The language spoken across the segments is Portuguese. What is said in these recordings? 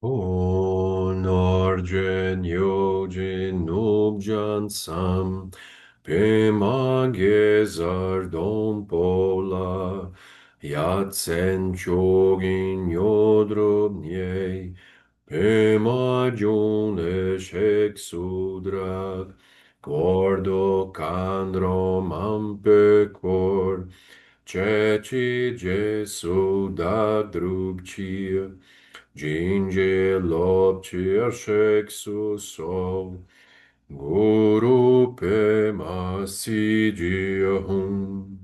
Onarjen yojin nubjan sam, pemagezar dompola, yatsen chogin yodrobniei, pemajun eshek sudrak, cordo candro mampecor, ceci jesu da drubcia, Ginge lobciarshek susol, guru pe masidiahum,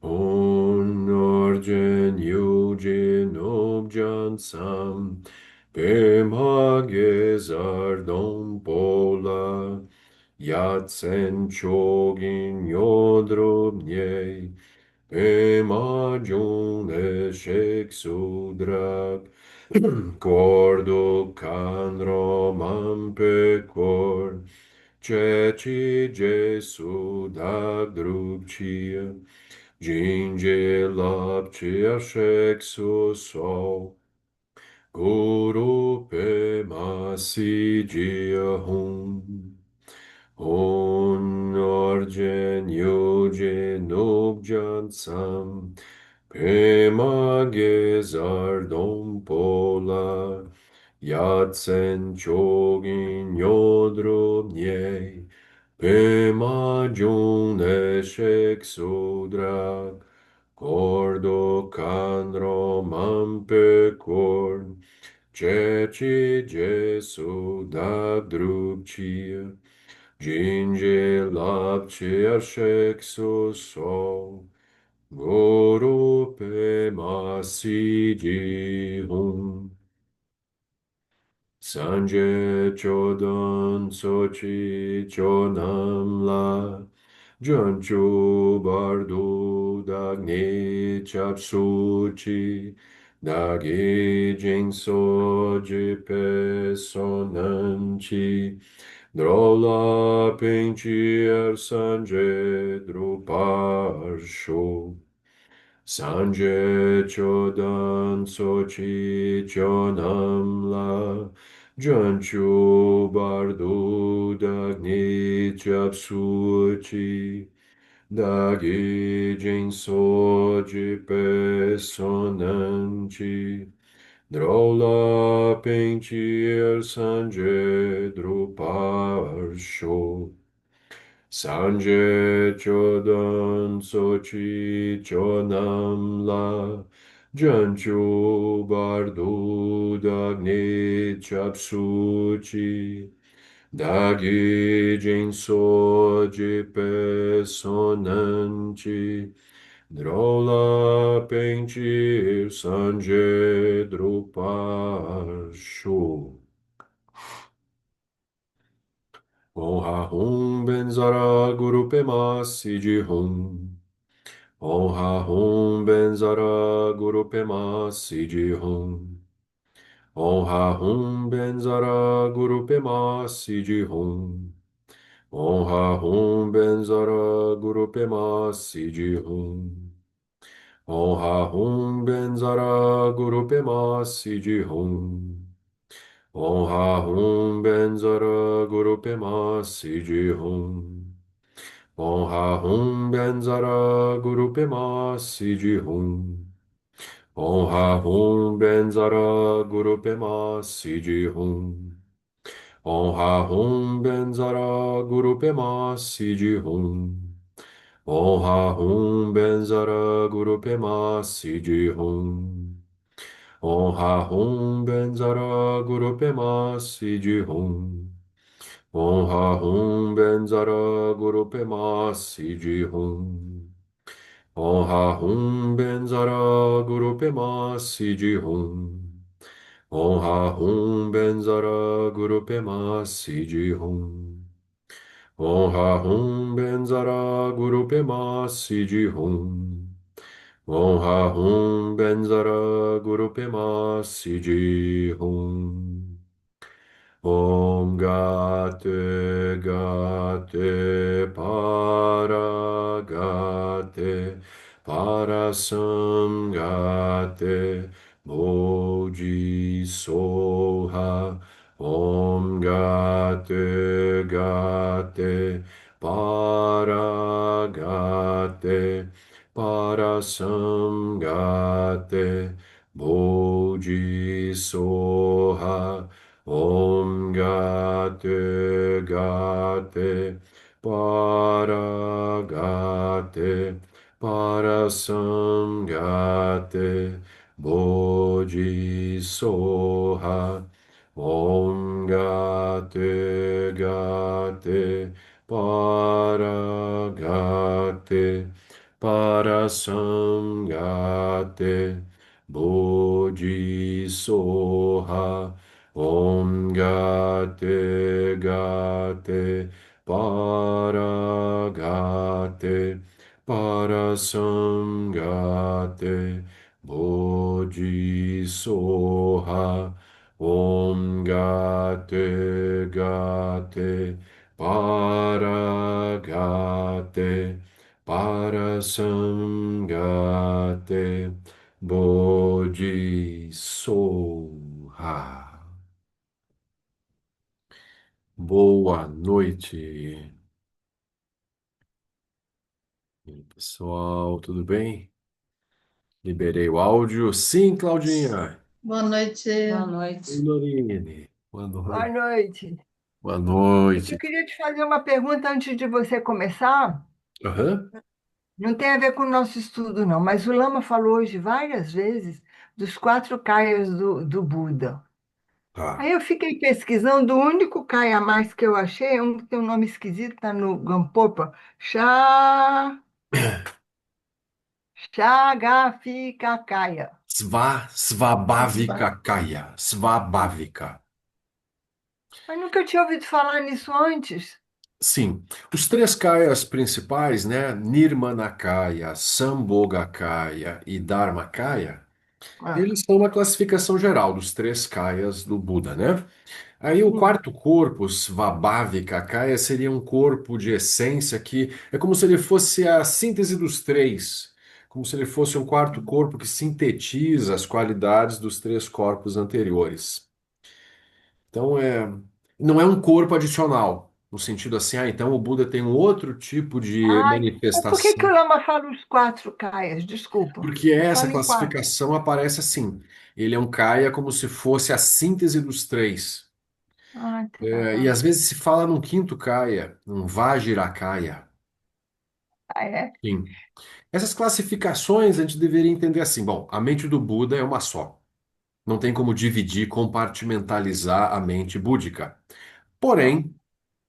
onarjen yujin objan sam, pe magezar dom pola, yatsen chogin yodrobniei, pe majun eshek sudrak, cordo candro mampecor, ceci Jesu da drupcia, ginge lapcia sexus sol, guru pe masigia hum. Onarjen yojin objan sam, pemagezar dom pola, yatsen chogin yodrobniei, pemajun eshek sudrak, cordo candro mampecor, ceci Jesu da drupcia, Ginge lapcia sexus sol, guru pe masidihum. Sanje chodon sochi chonam la, janchu bardu dagni chapsuchi, dagi jing soji pe sonanchi, drola pinchier sanje druparsho. Sanje chodan sochi chonam la, janchu bardu dagni chapsuchi, dagi jing soji pe sonanchi, drola pinchier sanje druparsho. Sanje chodon sochi chonam la, janchu bardu dagni chapsuchi, dagi jin soji pe sonanchi, drola penchir sanje druparshu. Om ha hum ben zara guru pema siji hum. Om ha hum ben zara guru pema siji hum. Om ha hum ben zara guru pema siji hum. Om ha hum ben zara guru pema siji hum. Om ha hum ben zara guru pema siji hum. Om ha hum ben zara guru pema siji hum. Om ha hum ben zara guru pema siji hum. Om ha hum ben zara guru pema siji hum. Om ha hum ben zara guru pema siji hum. Om ha hum ben zara guru pema siji hum. Om ha hum ben zara guru pema siji hum. Om ha hum ben zara guru pema siji hum. Om ha hum ben zara guru pema siji hum. Om ha hum ben zara guru pema siji hum. Om ha hum ben zara guru pema siji hum. Om ha hum ben zara guru pema siji hum. Om gate gate para samgate Bodhi Soha Om Gate Gate Paragate Parasamgate Bodhi Soha Om Gate Gate Paragate Parasamgate Bodhi Soha Om Gate Gate Paragate Parasamgate Bodhi Soha Om Gate Gate Paragate Parasamgate Bodhi Soha Om Gate Gate Paragate Parasamgate Bodhi Soha. Boa noite, pessoal, tudo bem? Liberei o áudio. Sim, Claudinha. Boa noite. Boa Oi, noite. Lorene. Boa Boa noite. noite. Boa Eu noite. queria te fazer uma pergunta antes de você começar. Aham. Não tem a ver com o nosso estudo, não, mas o Lama falou hoje várias vezes dos quatro kayas do Buda. Tá. Aí eu fiquei pesquisando, o único kaya a mais que eu achei é um que tem um nome esquisito, está no Gampopa, Chagafikakaya. Svabhavika Kaya. Svabhavika. Mas nunca tinha ouvido falar nisso antes. Sim, os três kayas principais, né? Nirmanakaya, Sambhogakaya e Dharmakaya, Ah, eles são uma classificação geral dos três kayas do Buda, né? Aí o hum. quarto corpo, Svabhavika Kaya, seria um corpo de essência que é como se ele fosse a síntese dos três, como se ele fosse um quarto corpo que sintetiza as qualidades dos três corpos anteriores. Então não é um corpo adicional, no sentido assim, então o Buda tem um outro tipo de Ai, por que que o manifestação, Lama fala os quatro kayas? Desculpa. porque Ele essa fala em quatro. classificação aparece assim. Ele é um Kaya como se fosse a síntese dos três. Ah, E tá. às vezes se fala num quinto Kaya, um Vajrakaya. Ah, é? Sim. Essas classificações a gente deveria entender assim: bom, a mente do Buda é uma só. Não tem como dividir, compartimentalizar a mente búdica. Não. Porém,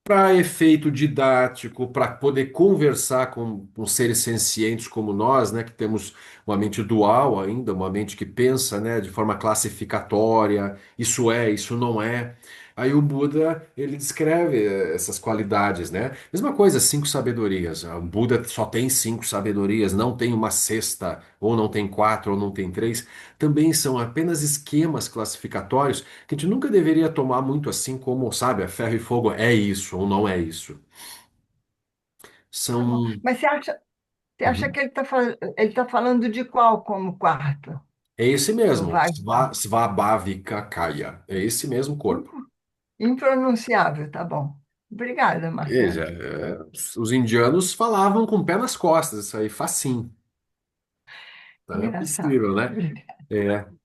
para efeito didático, para poder conversar com seres sencientes como nós, né, que temos uma mente dual ainda, uma mente que pensa, né, de forma classificatória, isso é, isso não é. Aí o Buda, ele descreve essas qualidades, né? Mesma coisa, cinco sabedorias. O Buda só tem cinco sabedorias, não tem uma sexta, ou não tem quatro, ou não tem três. Também são apenas esquemas classificatórios que a gente nunca deveria tomar muito assim como, sabe, a ferro e fogo é isso ou não é isso. Tá bom. São. Mas você acha Uhum. que ele tá falando de qual como quarto? É esse Do mesmo, Vajra? Svabhavika Kaya. É esse mesmo corpo. Impronunciável, tá bom. Obrigada, Veja, Marcelo. os indianos falavam com o pé nas costas, isso aí facinho. Não é Engraçado. possível, né?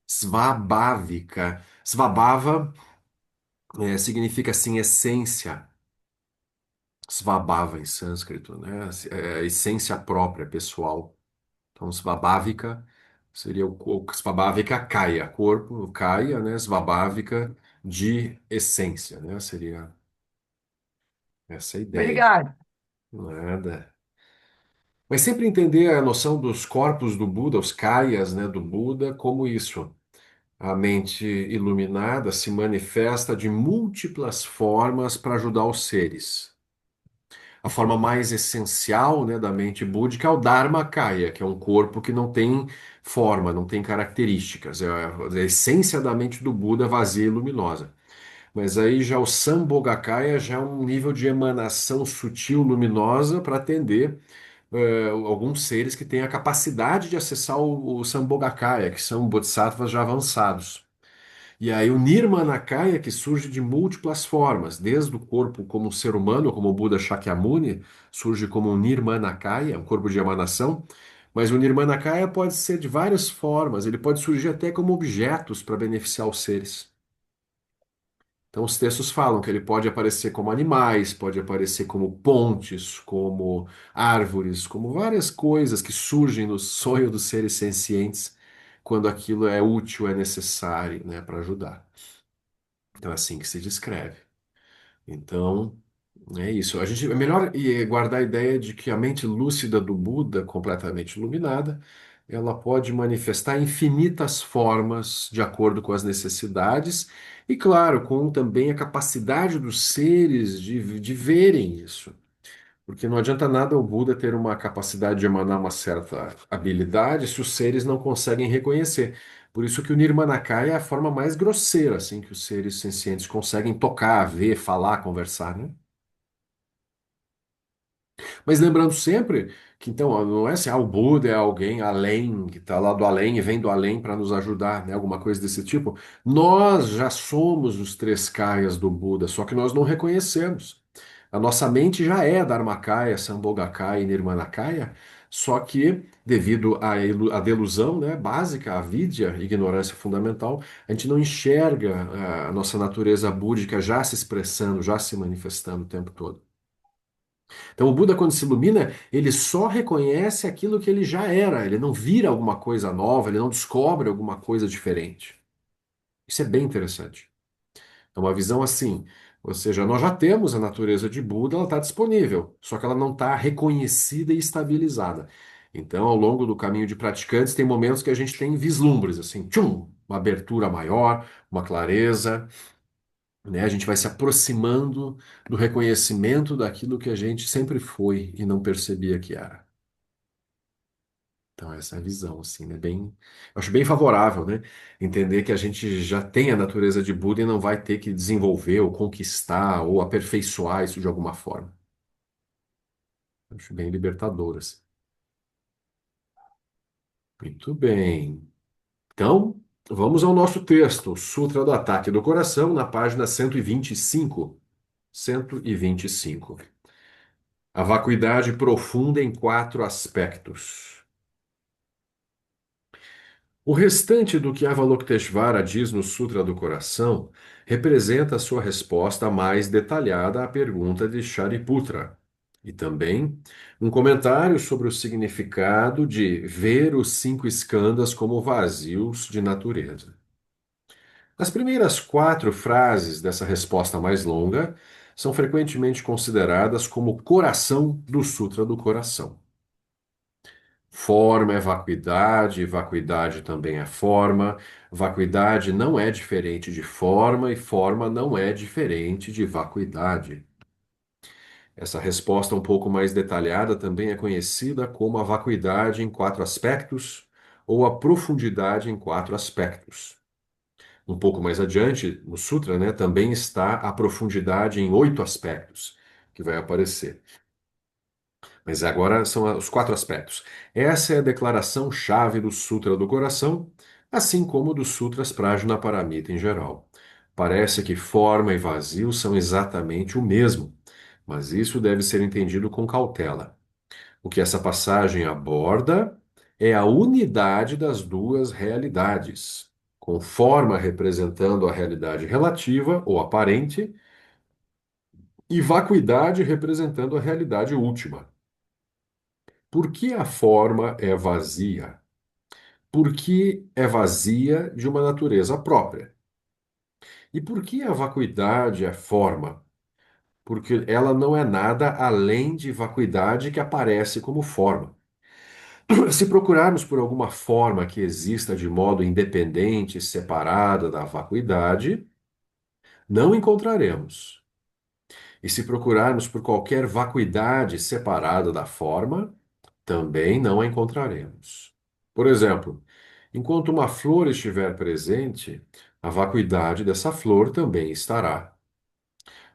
Svabhavika. Svabhava significa assim essência. Svabhava em sânscrito, né? É a essência própria, pessoal. Então, Svabhavika seria o Svabhavika Kaya, corpo, o Kaya, né? Svabhavika de essência, né? Seria essa a ideia. Obrigada. Nada. Mas sempre entender a noção dos corpos do Buda, os Kayas, né, do Buda, como isso. A mente iluminada se manifesta de múltiplas formas para ajudar os seres. A forma mais essencial, né, da mente búdica é o Dharmakaya, que é um corpo que não tem forma, não tem características. É a essência da mente do Buda vazia e luminosa. Mas aí já o Sambhogakaya já é um nível de emanação sutil luminosa para atender alguns seres que têm a capacidade de acessar o Sambhogakaya, que são bodhisattvas já avançados. E aí o Nirmanakaya que surge de múltiplas formas, desde o corpo como um ser humano, como o Buda Shakyamuni, surge como um Nirmanakaya, um corpo de emanação, mas o Nirmanakaya pode ser de várias formas, ele pode surgir até como objetos para beneficiar os seres. Então, os textos falam que ele pode aparecer como animais, pode aparecer como pontes, como árvores, como várias coisas que surgem no sonho dos seres sencientes quando aquilo é útil, é necessário, né, para ajudar. Então, é assim que se descreve. Então, é isso. A gente é melhor guardar a ideia de que a mente lúcida do Buda, completamente iluminada, ela pode manifestar infinitas formas de acordo com as necessidades e, claro, com também a capacidade dos seres de verem isso. Porque não adianta nada o Buda ter uma capacidade de emanar uma certa habilidade se os seres não conseguem reconhecer. Por isso que o Nirmanakaya é a forma mais grosseira, assim, que os seres sencientes conseguem tocar, ver, falar, conversar, né? Mas lembrando sempre que então não é assim, o Buda é alguém além, que está lá do além e vem do além para nos ajudar, né? Alguma coisa desse tipo. Nós já somos os três kayas do Buda, só que nós não reconhecemos. A nossa mente já é Dharmakaya, Sambhogakaya e Nirmanakaya, só que devido à delusão, né, básica, à vidya, ignorância fundamental, a gente não enxerga a nossa natureza búdica já se expressando, já se manifestando o tempo todo. Então, o Buda, quando se ilumina, ele só reconhece aquilo que ele já era, ele não vira alguma coisa nova, ele não descobre alguma coisa diferente. Isso é bem interessante. É uma visão assim, ou seja, nós já temos a natureza de Buda, ela está disponível, só que ela não está reconhecida e estabilizada. Então, ao longo do caminho de praticantes, tem momentos que a gente tem vislumbres, assim, tchum, uma abertura maior, uma clareza, né? A gente vai se aproximando do reconhecimento daquilo que a gente sempre foi e não percebia que era. Então, essa é a visão, assim, né? Bem, eu acho bem favorável, né? Entender que a gente já tem a natureza de Buda e não vai ter que desenvolver ou conquistar ou aperfeiçoar isso de alguma forma. Eu acho bem libertador, assim. Muito bem. Então, vamos ao nosso texto, o Sutra do Ataque do Coração, na página 125. 125. A vacuidade profunda em quatro aspectos. O restante do que Avalokiteshvara diz no Sutra do Coração representa a sua resposta mais detalhada à pergunta de Shariputra, e também um comentário sobre o significado de ver os cinco skandhas como vazios de natureza. As primeiras quatro frases dessa resposta mais longa são frequentemente consideradas como o coração do Sutra do Coração. Forma é vacuidade, vacuidade também é forma. Vacuidade não é diferente de forma e forma não é diferente de vacuidade. Essa resposta um pouco mais detalhada também é conhecida como a vacuidade em quatro aspectos ou a profundidade em quatro aspectos. Um pouco mais adiante, no Sutra, né, também está a profundidade em oito aspectos, que vai aparecer. Mas agora são os quatro aspectos. Essa é a declaração-chave do Sutra do Coração, assim como dos Sutras Prajnaparamita em geral. Parece que forma e vazio são exatamente o mesmo, mas isso deve ser entendido com cautela. O que essa passagem aborda é a unidade das duas realidades, com forma representando a realidade relativa ou aparente e vacuidade representando a realidade última. Por que a forma é vazia? Porque é vazia de uma natureza própria. E por que a vacuidade é forma? Porque ela não é nada além de vacuidade que aparece como forma. Se procurarmos por alguma forma que exista de modo independente, separada da vacuidade, não encontraremos. E se procurarmos por qualquer vacuidade separada da forma, também não a encontraremos. Por exemplo, enquanto uma flor estiver presente, a vacuidade dessa flor também estará.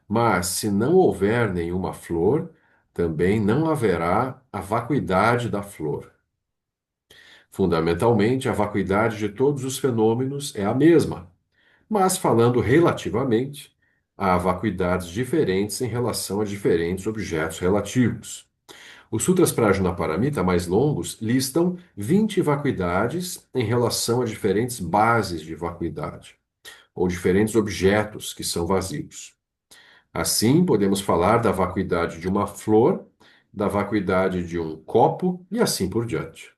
Mas se não houver nenhuma flor, também não haverá a vacuidade da flor. Fundamentalmente, a vacuidade de todos os fenômenos é a mesma, mas falando relativamente a vacuidades diferentes em relação a diferentes objetos relativos. Os Sutras Prajnaparamita mais longos listam 20 vacuidades em relação a diferentes bases de vacuidade, ou diferentes objetos que são vazios. Assim, podemos falar da vacuidade de uma flor, da vacuidade de um copo e assim por diante.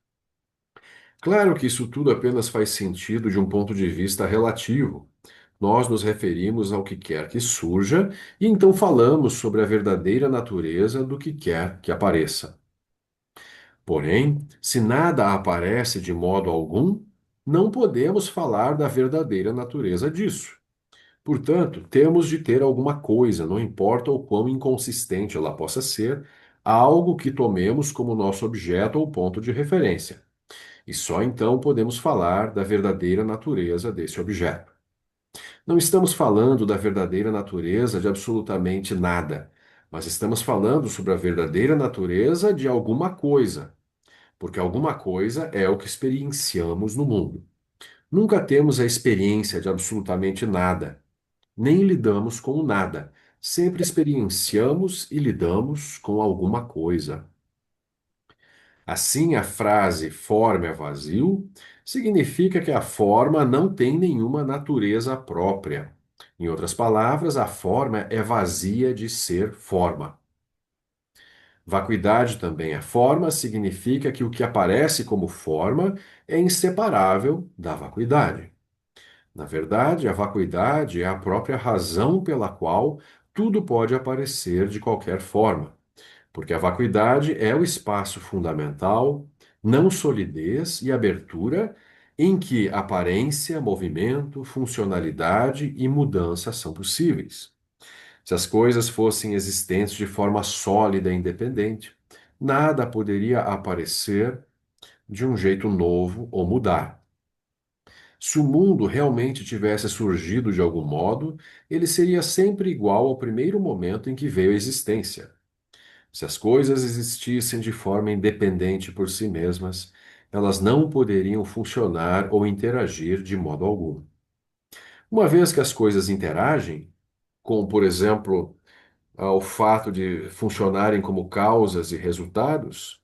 Claro que isso tudo apenas faz sentido de um ponto de vista relativo. Nós nos referimos ao que quer que surja e então falamos sobre a verdadeira natureza do que quer que apareça. Porém, se nada aparece de modo algum, não podemos falar da verdadeira natureza disso. Portanto, temos de ter alguma coisa, não importa o quão inconsistente ela possa ser, algo que tomemos como nosso objeto ou ponto de referência. E só então podemos falar da verdadeira natureza desse objeto. Não estamos falando da verdadeira natureza de absolutamente nada, mas estamos falando sobre a verdadeira natureza de alguma coisa, porque alguma coisa é o que experienciamos no mundo. Nunca temos a experiência de absolutamente nada, nem lidamos com o nada. Sempre experienciamos e lidamos com alguma coisa. Assim, a frase forma é vazio significa que a forma não tem nenhuma natureza própria. Em outras palavras, a forma é vazia de ser forma. Vacuidade também é forma significa que o que aparece como forma é inseparável da vacuidade. Na verdade, a vacuidade é a própria razão pela qual tudo pode aparecer de qualquer forma. Porque a vacuidade é o espaço fundamental, não solidez e abertura, em que aparência, movimento, funcionalidade e mudança são possíveis. Se as coisas fossem existentes de forma sólida e independente, nada poderia aparecer de um jeito novo ou mudar. Se o mundo realmente tivesse surgido de algum modo, ele seria sempre igual ao primeiro momento em que veio à existência. Se as coisas existissem de forma independente por si mesmas, elas não poderiam funcionar ou interagir de modo algum. Uma vez que as coisas interagem, como por exemplo, o fato de funcionarem como causas e resultados,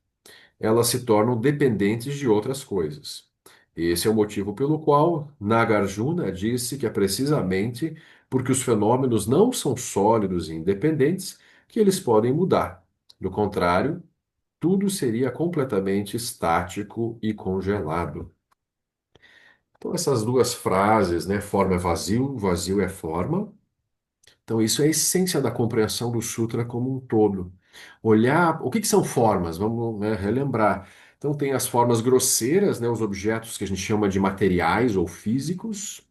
elas se tornam dependentes de outras coisas. Esse é o motivo pelo qual Nagarjuna disse que é precisamente porque os fenômenos não são sólidos e independentes que eles podem mudar. Do contrário, tudo seria completamente estático e congelado. Então, essas duas frases, né, forma é vazio, vazio é forma. Então, isso é a essência da compreensão do Sutra como um todo. Olhar, o que que são formas? Vamos, né, relembrar. Então, tem as formas grosseiras, né, os objetos que a gente chama de materiais ou físicos,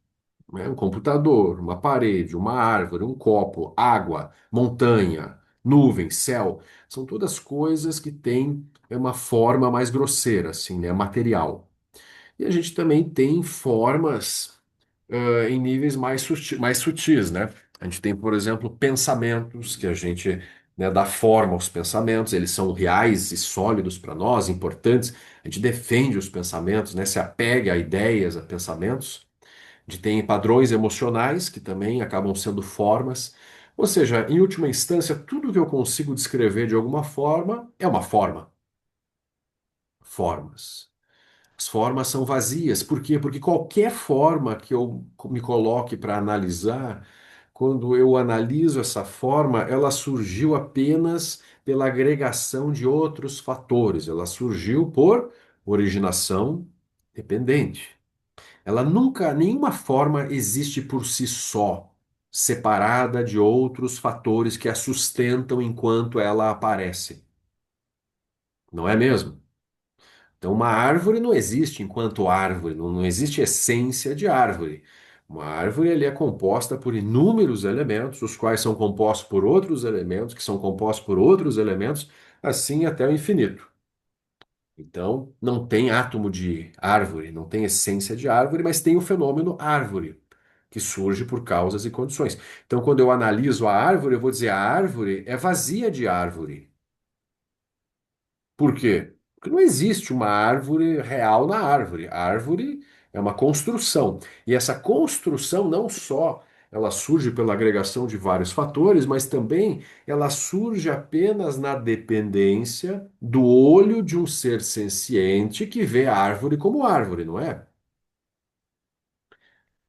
né, um computador, uma parede, uma árvore, um copo, água, montanha, nuvem, céu. São todas coisas que têm uma forma mais grosseira, assim, né, material. E a gente também tem formas em níveis mais sutis, né? A gente tem, por exemplo, pensamentos, que a gente, né, dá forma aos pensamentos, eles são reais e sólidos para nós, importantes. A gente defende os pensamentos, né, se apega a ideias, a pensamentos. A gente tem padrões emocionais, que também acabam sendo formas. Ou seja, em última instância, tudo que eu consigo descrever de alguma forma é uma forma. Formas. As formas são vazias. Por quê? Porque qualquer forma que eu me coloque para analisar, quando eu analiso essa forma, ela surgiu apenas pela agregação de outros fatores. Ela surgiu por originação dependente. Ela nunca, nenhuma forma existe por si só, separada de outros fatores que a sustentam enquanto ela aparece. Não é mesmo? Então, uma árvore não existe enquanto árvore, não existe essência de árvore. Uma árvore ele é composta por inúmeros elementos, os quais são compostos por outros elementos, que são compostos por outros elementos, assim até o infinito. Então, não tem átomo de árvore, não tem essência de árvore, mas tem o fenômeno árvore, que surge por causas e condições. Então, quando eu analiso a árvore, eu vou dizer a árvore é vazia de árvore. Por quê? Porque não existe uma árvore real na árvore. A árvore É uma construção. E essa construção não só ela surge pela agregação de vários fatores, mas também ela surge apenas na dependência do olho de um ser senciente que vê a árvore como árvore, não é?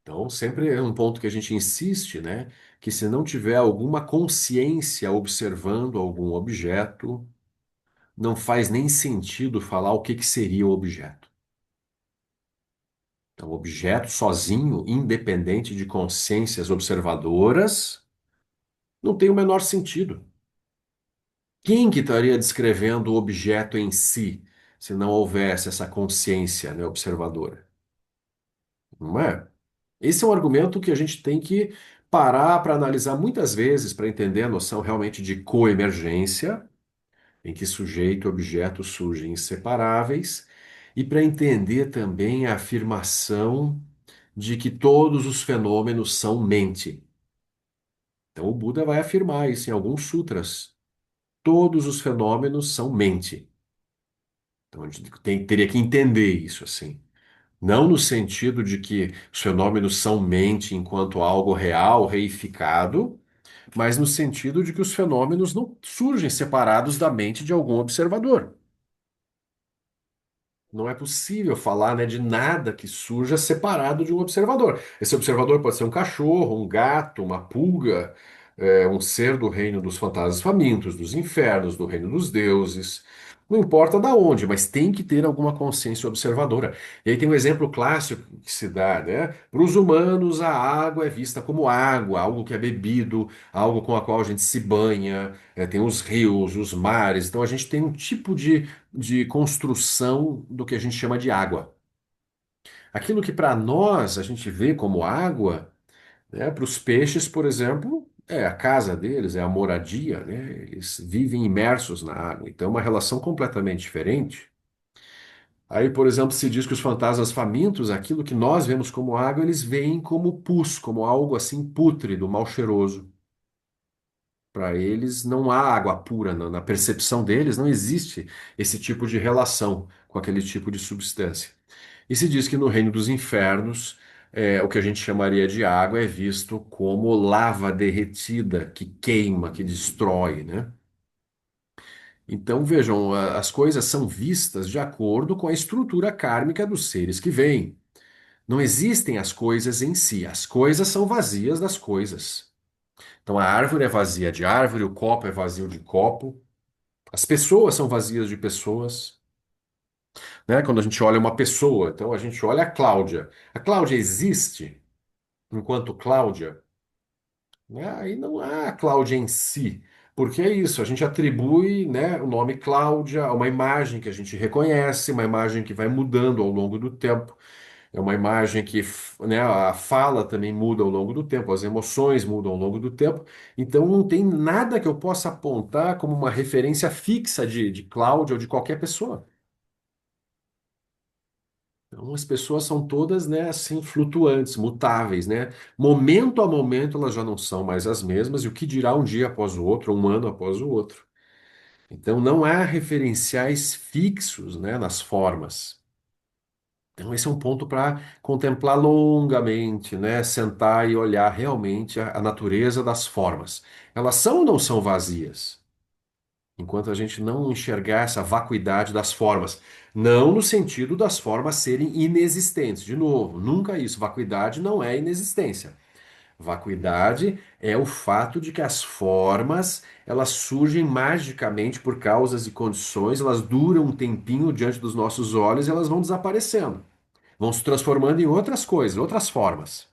Então, sempre é um ponto que a gente insiste, né? Que se não tiver alguma consciência observando algum objeto, não faz nem sentido falar o que que seria o objeto. Então, o objeto sozinho, independente de consciências observadoras, não tem o menor sentido. Quem que estaria descrevendo o objeto em si, se não houvesse essa consciência, né, observadora? Não é? Esse é um argumento que a gente tem que parar para analisar muitas vezes para entender a noção realmente de coemergência, em que sujeito e objeto surgem inseparáveis, e para entender também a afirmação de que todos os fenômenos são mente. Então, o Buda vai afirmar isso em alguns sutras. Todos os fenômenos são mente. Então, a gente teria que entender isso assim. Não no sentido de que os fenômenos são mente enquanto algo real, reificado, mas no sentido de que os fenômenos não surgem separados da mente de algum observador. Não é possível falar, né, de nada que surja separado de um observador. Esse observador pode ser um cachorro, um gato, uma pulga, um ser do reino dos fantasmas famintos, dos infernos, do reino dos deuses. Não importa da onde, mas tem que ter alguma consciência observadora. E aí tem um exemplo clássico que se dá, né? Para os humanos, a água é vista como água, algo que é bebido, algo com a qual a gente se banha, tem os rios, os mares. Então a gente tem um tipo de construção do que a gente chama de água. Aquilo que para nós a gente vê como água, né, para os peixes, por exemplo, é a casa deles, é a moradia, né? Eles vivem imersos na água. Então é uma relação completamente diferente. Aí, por exemplo, se diz que os fantasmas famintos, aquilo que nós vemos como água, eles veem como pus, como algo assim pútrido, mal cheiroso. Para eles não há água pura, na percepção deles não existe esse tipo de relação com aquele tipo de substância. E se diz que no reino dos infernos, o que a gente chamaria de água é visto como lava derretida, que queima, que destrói, né? Então vejam, as coisas são vistas de acordo com a estrutura kármica dos seres que vêm. Não existem as coisas em si, as coisas são vazias das coisas. Então a árvore é vazia de árvore, o copo é vazio de copo. As pessoas são vazias de pessoas, né? Quando a gente olha uma pessoa, então a gente olha a Cláudia. A Cláudia existe enquanto Cláudia, né? Aí não há a Cláudia em si, porque é isso, a gente atribui, né, o nome Cláudia a uma imagem que a gente reconhece, uma imagem que vai mudando ao longo do tempo. É uma imagem que, né, a fala também muda ao longo do tempo, as emoções mudam ao longo do tempo. Então não tem nada que eu possa apontar como uma referência fixa de Cláudia ou de qualquer pessoa. Então as pessoas são todas, né, assim, flutuantes, mutáveis, né? Momento a momento elas já não são mais as mesmas, e o que dirá um dia após o outro, um ano após o outro. Então não há referenciais fixos, né, nas formas. Então, esse é um ponto para contemplar longamente, né? Sentar e olhar realmente a natureza das formas. Elas são ou não são vazias? Enquanto a gente não enxergar essa vacuidade das formas. Não no sentido das formas serem inexistentes. De novo, nunca isso. Vacuidade não é inexistência. Vacuidade é o fato de que as formas, elas surgem magicamente por causas e condições, elas duram um tempinho diante dos nossos olhos e elas vão desaparecendo, vão se transformando em outras coisas, outras formas.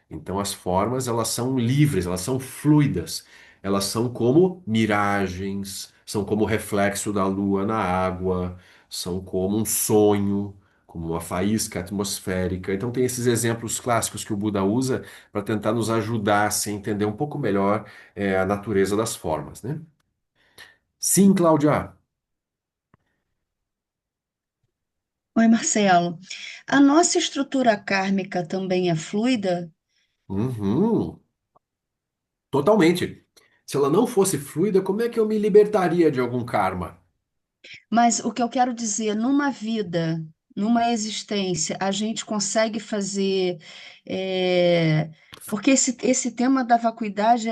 Então as formas elas são livres, elas são fluidas, elas são como miragens, são como reflexo da lua na água, são como um sonho, como uma faísca atmosférica. Então tem esses exemplos clássicos que o Buda usa para tentar nos ajudar assim, a entender um pouco melhor a natureza das formas, né? Sim, Cláudia. Oi, Marcelo. A nossa estrutura kármica também é fluida, Uhum, totalmente. Se ela não fosse fluida, como é que eu me libertaria de algum karma? mas o que eu quero dizer, numa vida numa existência, a gente consegue fazer. é, Porque esse tema da vacuidade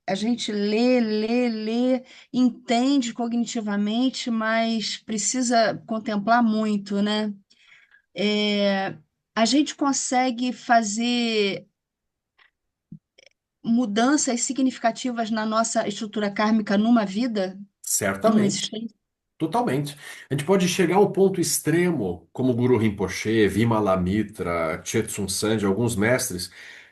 a gente lê, entende cognitivamente, mas precisa contemplar muito, né? É, a gente consegue fazer mudanças significativas na nossa estrutura kármica numa vida, numa Certamente. existência? Totalmente. A gente pode chegar ao ponto extremo, como o Guru Rinpoche, Vimalamitra, Tsetsun Sandi, alguns mestres,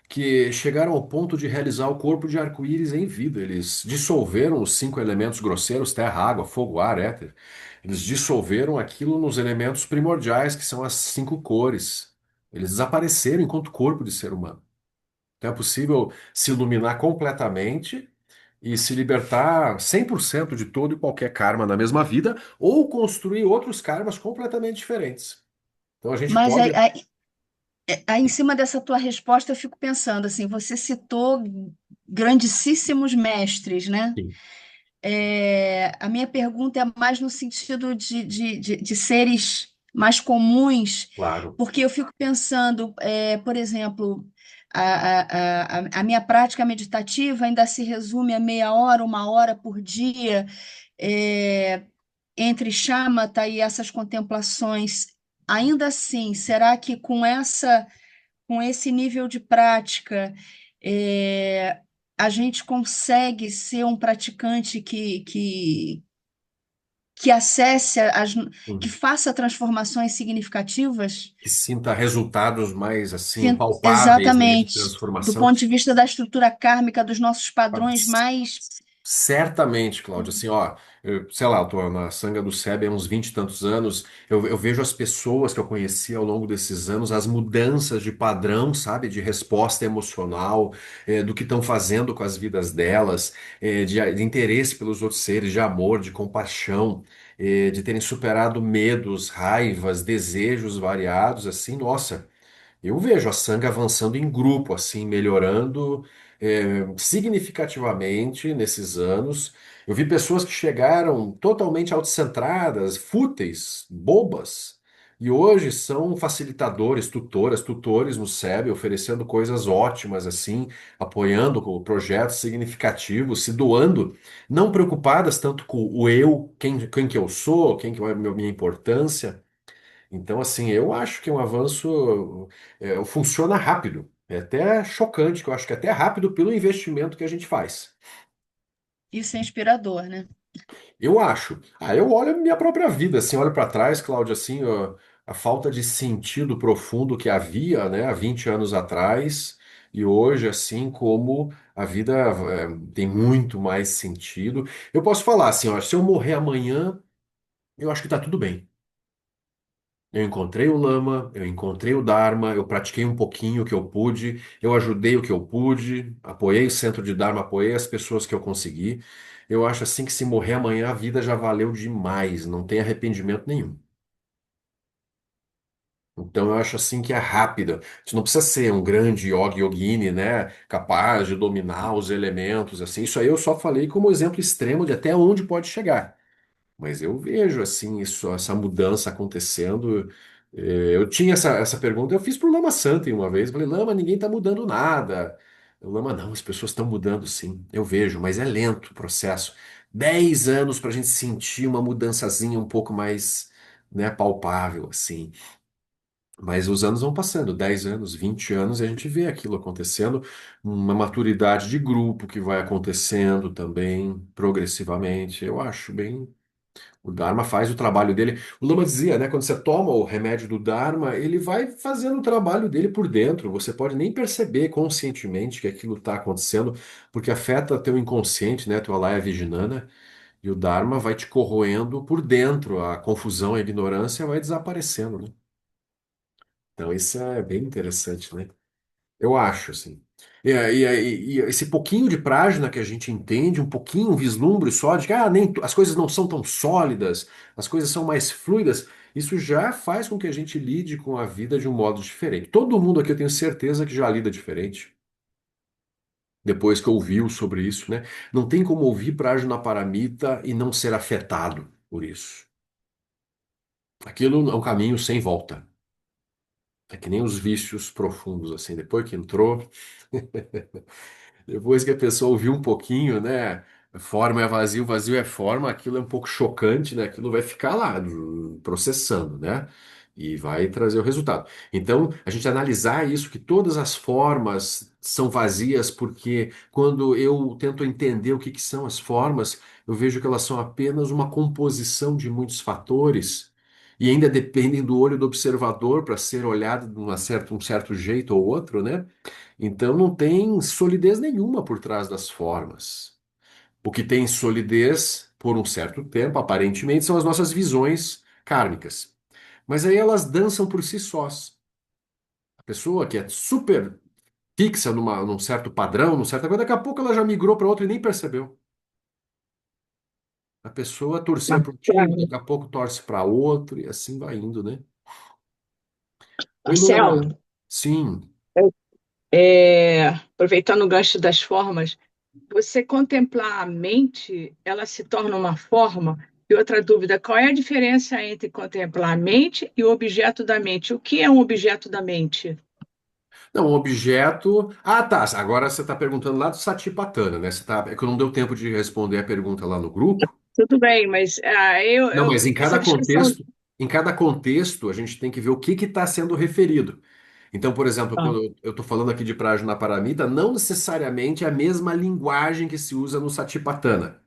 que chegaram ao ponto de realizar o corpo de arco-íris em vida. Eles dissolveram os cinco elementos grosseiros, terra, água, fogo, ar, éter. Eles dissolveram aquilo nos elementos primordiais, que são as cinco cores. Eles desapareceram enquanto corpo de ser humano. Então é possível se iluminar completamente e se libertar 100% de todo e qualquer karma na mesma vida, ou construir outros karmas completamente diferentes. Então a gente Mas pode. aí, em cima dessa tua resposta, eu fico pensando assim, você citou grandíssimos mestres, né? Sim, A minha pergunta é mais no sentido de seres mais comuns, claro. porque eu fico pensando, por exemplo, a minha prática meditativa ainda se resume a meia hora, uma hora por dia, é, entre shamatha e essas contemplações. Ainda assim, será que com esse nível de prática, é, a gente consegue ser um praticante que acesse que Sim. faça transformações significativas? Que sinta resultados mais assim Sim, palpáveis, né, de exatamente. Do transformação. ponto de vista da estrutura kármica, dos nossos padrões mais. Certamente, Cláudio, assim, ó, sei lá, eu tô na Sangha do Sebe há uns 20 e tantos anos, eu vejo as pessoas que eu conheci ao longo desses anos, as mudanças de padrão, sabe, de resposta emocional, do que estão fazendo com as vidas delas, de interesse pelos outros seres, de amor, de compaixão, de terem superado medos, raivas, desejos variados, assim, nossa. Eu vejo a Sangha avançando em grupo, assim, melhorando significativamente nesses anos. Eu vi pessoas que chegaram totalmente autocentradas, fúteis, bobas, e hoje são facilitadores, tutoras, tutores no SEB, oferecendo coisas ótimas, assim, apoiando projetos significativos, se doando, não preocupadas tanto com o eu, quem que eu sou, quem que é a minha importância. Então, assim, eu acho que é um avanço, funciona rápido. É até chocante, que eu acho que é até rápido pelo investimento que a gente faz. Isso é inspirador, né? Eu acho. Ah, eu olho a minha própria vida, assim, olho para trás, Cláudio, assim, ó, a falta de sentido profundo que havia, né, há 20 anos atrás, e hoje, assim, como a vida, tem muito mais sentido. Eu posso falar assim, ó, se eu morrer amanhã, eu acho que tá tudo bem. Eu encontrei o Lama, eu encontrei o Dharma, eu pratiquei um pouquinho o que eu pude, eu ajudei o que eu pude, apoiei o centro de Dharma, apoiei as pessoas que eu consegui. Eu acho assim que se morrer amanhã a vida já valeu demais, não tem arrependimento nenhum. Então eu acho assim que é rápida. Você não precisa ser um grande yogi yogini, né, capaz de dominar os elementos assim. Isso aí eu só falei como exemplo extremo de até onde pode chegar. Mas eu vejo assim isso, essa mudança acontecendo. Eu tinha essa pergunta, eu fiz para o Lama Santa uma vez. Eu falei, Lama, ninguém está mudando nada. O Lama, não, as pessoas estão mudando sim. Eu vejo, mas é lento o processo. 10 anos para a gente sentir uma mudançazinha um pouco mais, né, palpável, assim. Mas os anos vão passando, 10 anos, 20 anos, e a gente vê aquilo acontecendo, uma maturidade de grupo que vai acontecendo também, progressivamente. Eu acho bem. O Dharma faz o trabalho dele. O Lama dizia, né? Quando você toma o remédio do Dharma, ele vai fazendo o trabalho dele por dentro. Você pode nem perceber conscientemente que aquilo está acontecendo, porque afeta teu inconsciente, né? Tua Laya Vijnana. E o Dharma vai te corroendo por dentro. A confusão, a ignorância vai desaparecendo, né? Então isso é bem interessante, né? Eu acho, assim. E esse pouquinho de prágina que a gente entende, um pouquinho, um vislumbre só de que as coisas não são tão sólidas, as coisas são mais fluidas, isso já faz com que a gente lide com a vida de um modo diferente. Todo mundo aqui eu tenho certeza que já lida diferente, depois que ouviu sobre isso, né? Não tem como ouvir Prajnaparamita e não ser afetado por isso. Aquilo é um caminho sem volta. É que nem os vícios profundos, assim. Depois que entrou, depois que a pessoa ouviu um pouquinho, né? Forma é vazio, vazio é forma, aquilo é um pouco chocante, né? Aquilo vai ficar lá processando, né? E vai trazer o resultado. Então, a gente analisar isso, que todas as formas são vazias, porque quando eu tento entender o que que são as formas, eu vejo que elas são apenas uma composição de muitos fatores. E ainda dependem do olho do observador para ser olhado de um certo jeito ou outro, né? Então não tem solidez nenhuma por trás das formas. O que tem solidez por um certo tempo, aparentemente, são as nossas visões kármicas. Mas aí elas dançam por si sós. A pessoa que é super fixa num certo padrão, num certa coisa, daqui a pouco ela já migrou para outro e nem percebeu. A pessoa torcia para um tipo, Bacana. daqui a pouco torce para outro e assim vai indo, né? Oi, Luana. Marcelo, Sim. aproveitando o gancho das formas, você contemplar a mente, ela se torna uma forma? E outra dúvida, qual é a diferença entre contemplar a mente e o objeto da mente? O que é um objeto da mente? Não, um objeto. Ah, tá. Agora você está perguntando lá do Satipatthana, né? Você tá... É que não deu tempo de responder a pergunta lá no grupo. Tudo bem, mas Não, mas essa descrição. em cada contexto, a gente tem que ver o que está sendo referido. Então, por exemplo, Ah, quando eu estou falando aqui de Prajnaparamita, não necessariamente é a mesma linguagem que se usa no Satipatthana.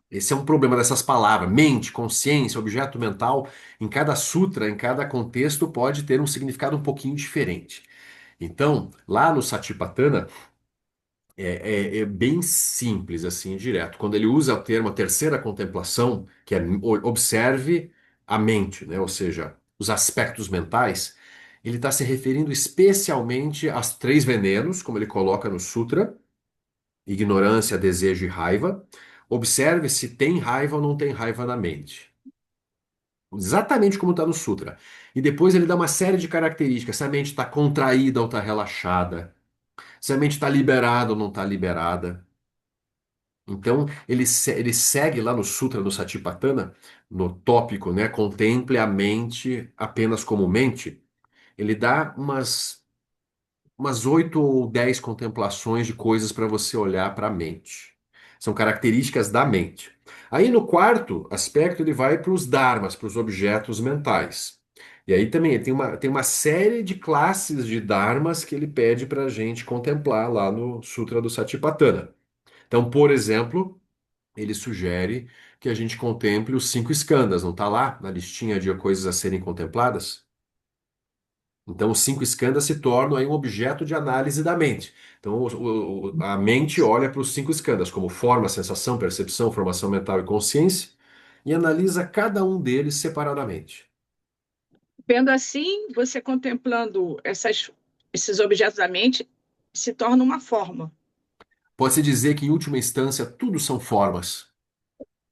Esse é um problema dessas palavras. Mente, consciência, objeto mental, em cada sutra, em cada contexto, pode ter um significado um pouquinho diferente. Então, lá no Satipatthana, é bem simples, assim, direto. Quando ele usa o termo a terceira contemplação, que é observe a mente, né? Ou seja, os aspectos mentais, ele está se referindo especialmente aos três venenos, como ele coloca no Sutra: ignorância, desejo e raiva. Observe se tem raiva ou não tem raiva na mente. Exatamente como está no Sutra. E depois ele dá uma série de características: se a mente está contraída ou está relaxada, se a mente está liberada ou não está liberada. Então, ele segue lá no Sutra do Satipatthana, no tópico, né? Contemple a mente apenas como mente. Ele dá umas 8 ou 10 contemplações de coisas para você olhar para a mente. São características da mente. Aí no quarto aspecto, ele vai para os dharmas, para os objetos mentais. E aí também tem uma série de classes de dharmas que ele pede para a gente contemplar lá no Sutra do Satipatthana. Então, por exemplo, ele sugere que a gente contemple os cinco skandhas, não está lá na listinha de coisas a serem contempladas? Então, os cinco skandhas se tornam aí um objeto de análise da mente. Então, a mente olha para os cinco skandhas como forma, sensação, percepção, formação mental e consciência e analisa cada um deles separadamente. vendo assim, você contemplando esses objetos da mente, se torna uma forma. Pode-se dizer que, em última instância, tudo são formas.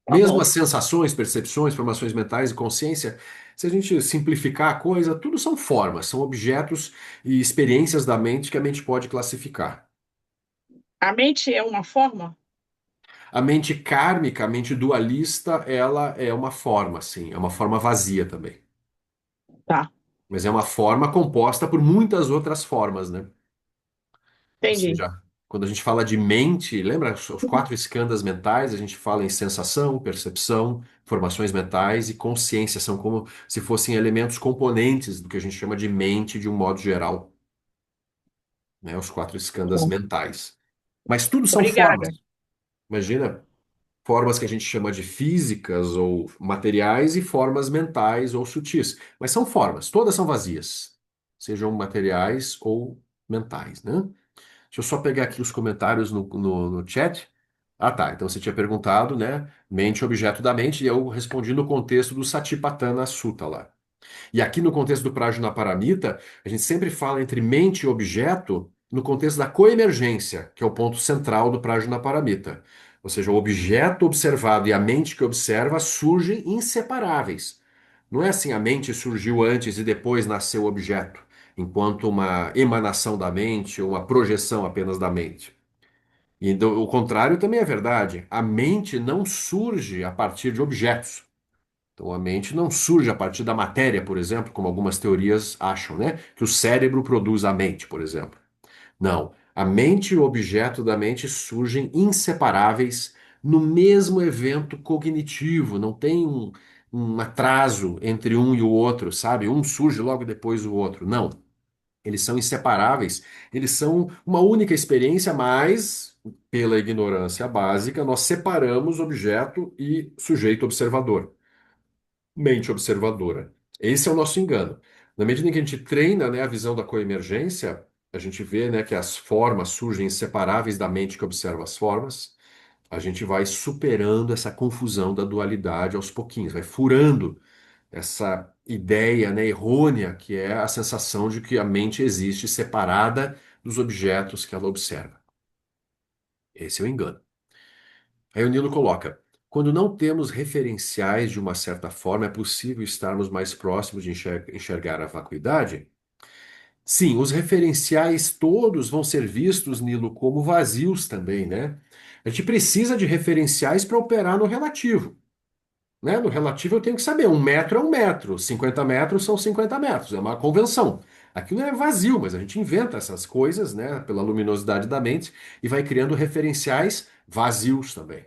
Tá Mesmo bom. as sensações, percepções, formações mentais e consciência, se a gente simplificar a coisa, tudo são formas, são objetos e experiências da mente que a mente pode classificar. A mente é uma forma? A mente kármica, a mente dualista, ela é uma forma, sim, é uma forma vazia também. Tá, Mas é uma forma composta por muitas outras formas, né? Ou entendi. seja, quando a gente fala de mente, lembra os quatro skandhas mentais? A gente fala em sensação, percepção, formações mentais e consciência. São como se fossem elementos componentes do que a gente chama de mente de um modo geral, né? Os quatro skandhas mentais. Mas tudo são Obrigada. formas. Imagina, formas que a gente chama de físicas ou materiais e formas mentais ou sutis. Mas são formas, todas são vazias, sejam materiais ou mentais, né? Deixa eu só pegar aqui os comentários no chat. Ah, tá. Então você tinha perguntado, né? Mente, objeto da mente, e eu respondi no contexto do Satipatthana Sutta lá. E aqui no contexto do Prajnaparamita, a gente sempre fala entre mente e objeto no contexto da coemergência, que é o ponto central do Prajnaparamita. Ou seja, o objeto observado e a mente que observa surgem inseparáveis. Não é assim, a mente surgiu antes e depois nasceu o objeto, enquanto uma emanação da mente ou uma projeção apenas da mente. E o contrário também é verdade. A mente não surge a partir de objetos. Então a mente não surge a partir da matéria, por exemplo, como algumas teorias acham, né? Que o cérebro produz a mente, por exemplo. Não. A mente e o objeto da mente surgem inseparáveis no mesmo evento cognitivo. Não tem um atraso entre um e o outro, sabe? Um surge logo depois do outro. Não. Eles são inseparáveis. Eles são uma única experiência, mas, pela ignorância básica, nós separamos objeto e sujeito observador, mente observadora. Esse é o nosso engano. Na medida em que a gente treina, né, a visão da coemergência, a gente vê, né, que as formas surgem inseparáveis da mente que observa as formas. A gente vai superando essa confusão da dualidade aos pouquinhos, vai furando essa ideia, né, errônea que é a sensação de que a mente existe separada dos objetos que ela observa. Esse é o engano. Aí o Nilo coloca: quando não temos referenciais de uma certa forma, é possível estarmos mais próximos de enxergar a vacuidade? Sim, os referenciais todos vão ser vistos, Nilo, como vazios também, né? A gente precisa de referenciais para operar no relativo, né? No relativo eu tenho que saber, 1 metro é 1 metro, 50 metros são 50 metros, é uma convenção. Aquilo é vazio, mas a gente inventa essas coisas, né, pela luminosidade da mente e vai criando referenciais vazios também.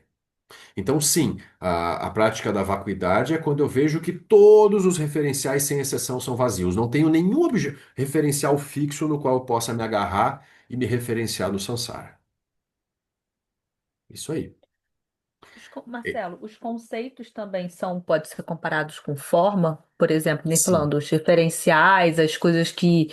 Então, sim, a prática da vacuidade é quando eu vejo que todos os referenciais, sem exceção, são vazios. Não tenho nenhum referencial fixo no qual eu possa me agarrar e me referenciar no samsara. Isso aí. E- Marcelo, os conceitos também são, pode ser comparados com forma, por exemplo, nem Sim, falando os referenciais, as coisas que,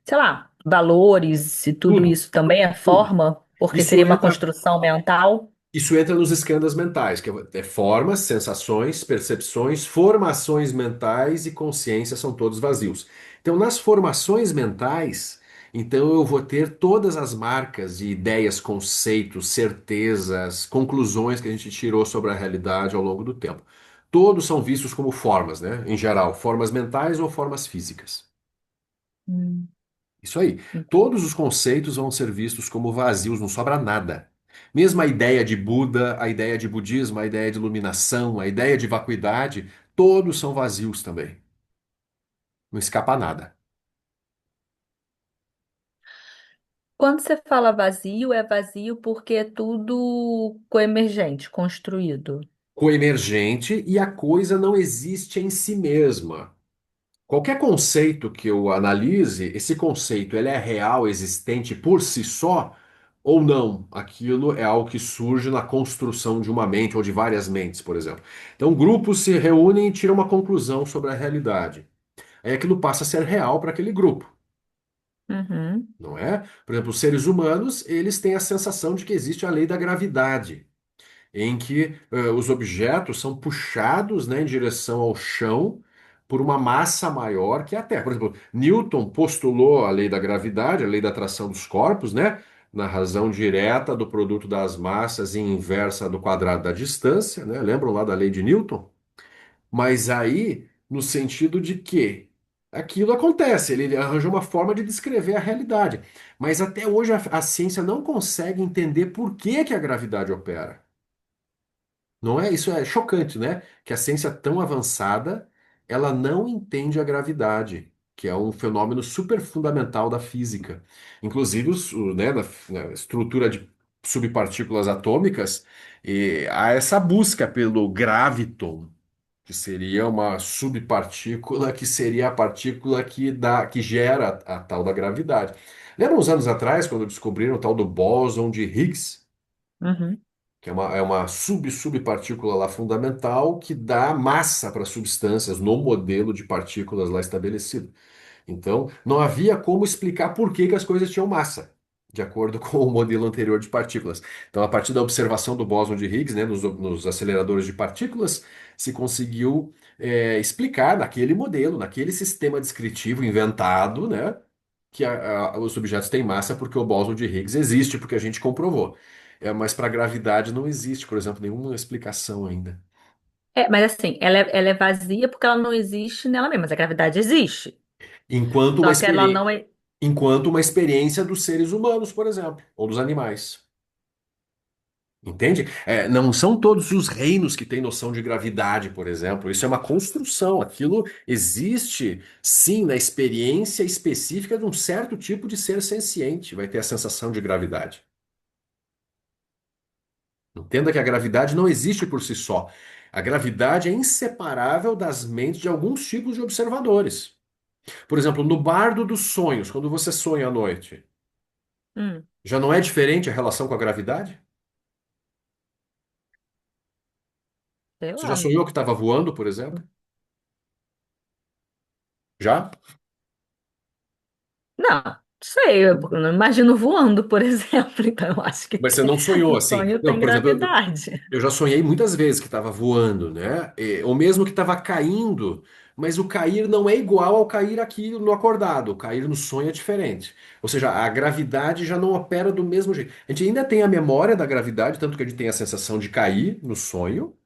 sei lá, valores e tudo tudo, isso também é tudo. forma, porque Isso seria uma entra construção mental. Isso entra nos esquemas mentais, que é formas, sensações, percepções, formações mentais e consciência são todos vazios. Então, nas formações mentais, então eu vou ter todas as marcas de ideias, conceitos, certezas, conclusões que a gente tirou sobre a realidade ao longo do tempo. Todos são vistos como formas, né? Em geral, formas mentais ou formas físicas. Hum, Isso aí. entendi. Todos os conceitos vão ser vistos como vazios, não sobra nada. Mesmo a ideia de Buda, a ideia de budismo, a ideia de iluminação, a ideia de vacuidade, todos são vazios também. Não escapa nada. Quando você fala vazio, é vazio porque é tudo coemergente, construído. Coemergente e a coisa não existe em si mesma. Qualquer conceito que eu analise, esse conceito ele é real, existente por si só ou não? Aquilo é algo que surge na construção de uma mente ou de várias mentes, por exemplo. Então, grupos se reúnem e tiram uma conclusão sobre a realidade. Aí aquilo passa a ser real para aquele grupo, Uhum, não é? Por exemplo, os seres humanos, eles têm a sensação de que existe a lei da gravidade, em que os objetos são puxados, né, em direção ao chão por uma massa maior que a Terra. Por exemplo, Newton postulou a lei da gravidade, a lei da atração dos corpos, né, na razão direta do produto das massas e inversa do quadrado da distância, né? Lembram lá da lei de Newton? Mas aí, no sentido de que aquilo acontece, ele arranjou uma forma de descrever a realidade. Mas até hoje a ciência não consegue entender por que que a gravidade opera. Não é? Isso é chocante, né? Que a ciência tão avançada, ela não entende a gravidade, que é um fenômeno super fundamental da física. Inclusive, né, na estrutura de subpartículas atômicas, há essa busca pelo graviton, que seria uma subpartícula, que seria a partícula que gera a tal da gravidade. Lembra uns anos atrás, quando descobriram o tal do bóson de Higgs? uhum. Que é uma subpartícula lá fundamental que dá massa para substâncias no modelo de partículas lá estabelecido. Então, não havia como explicar por que que as coisas tinham massa, de acordo com o modelo anterior de partículas. Então, a partir da observação do bóson de Higgs, né, nos aceleradores de partículas, se conseguiu explicar naquele modelo, naquele sistema descritivo inventado, né, que os objetos têm massa porque o bóson de Higgs existe, porque a gente comprovou. Mas para a gravidade não existe, por exemplo, nenhuma explicação ainda. É, mas assim, ela é vazia porque ela não existe nela mesma, mas a gravidade existe. Enquanto uma Só que ela experiência, não é. enquanto uma experiência dos seres humanos, por exemplo, ou dos animais. Entende? Não são todos os reinos que têm noção de gravidade, por exemplo. Isso é uma construção. Aquilo existe, sim, na experiência específica de um certo tipo de ser senciente. Vai ter a sensação de gravidade. Entenda que a gravidade não existe por si só. A gravidade é inseparável das mentes de alguns tipos de observadores. Por exemplo, no bardo dos sonhos, quando você sonha à noite, Hum, já não é diferente a relação com a gravidade? sei Você já lá. sonhou que estava voando, por exemplo? Já? Não, sei, eu não imagino voando, por exemplo, então eu acho que Mas você não sonhou o assim. sonho Não, tem por exemplo, gravidade. eu já sonhei muitas vezes que estava voando, né? Ou mesmo que estava caindo, mas o cair não é igual ao cair aqui no acordado. O cair no sonho é diferente. Ou seja, a gravidade já não opera do mesmo jeito. A gente ainda tem a memória da gravidade, tanto que a gente tem a sensação de cair no sonho,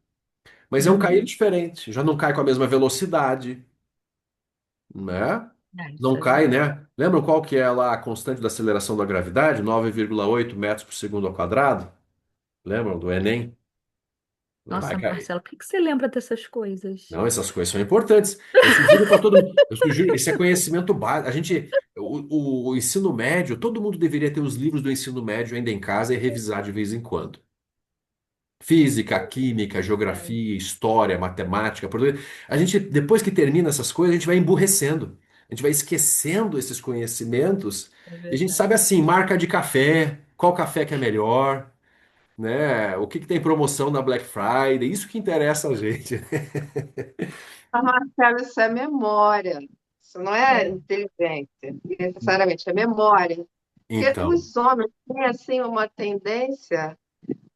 mas é um cair Uhum. diferente. Já não cai com a mesma velocidade, né? Isso Não é cai, verdade. né? Lembram qual que é lá a constante da aceleração da gravidade? 9,8 metros por segundo ao quadrado? Lembram do Enem? Não vai Nossa, cair. Marcelo, por que que você lembra dessas coisas? Não, essas coisas são importantes. Eu sugiro para todo mundo. Eu sugiro, isso é conhecimento básico. O ensino médio, todo mundo deveria ter os livros do ensino médio ainda em casa e revisar de vez em quando. Física, química, É, geografia, história, matemática. A gente, depois que termina essas coisas, a gente vai emburrecendo. A gente vai esquecendo esses conhecimentos. é E a gente sabe verdade. assim, marca de café, qual café que é melhor, né? O que que tem promoção na Black Friday, isso que interessa a gente. Ah, Marcelo, isso é memória. Isso não é É, inteligência, necessariamente, é memória. Porque Então. os homens têm, assim, uma tendência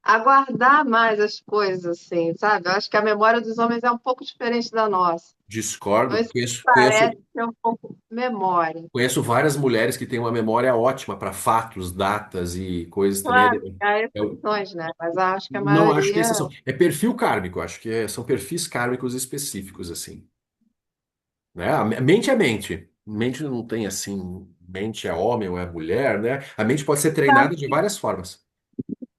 a guardar mais as coisas, assim, sabe? Eu acho que a memória dos homens é um pouco diferente da nossa. Então, Discordo. isso Conheço, parece conheço, ser um pouco memória. conheço várias mulheres que têm uma memória ótima para fatos, datas e coisas também. Claro, há Eu exceções, né? Mas eu acho que a não acho que é maioria. exceção. É perfil kármico, acho que são perfis kármicos específicos, assim. Né? A mente é mente. Mente não tem assim, mente é homem ou é mulher, né? A mente pode ser treinada de várias formas.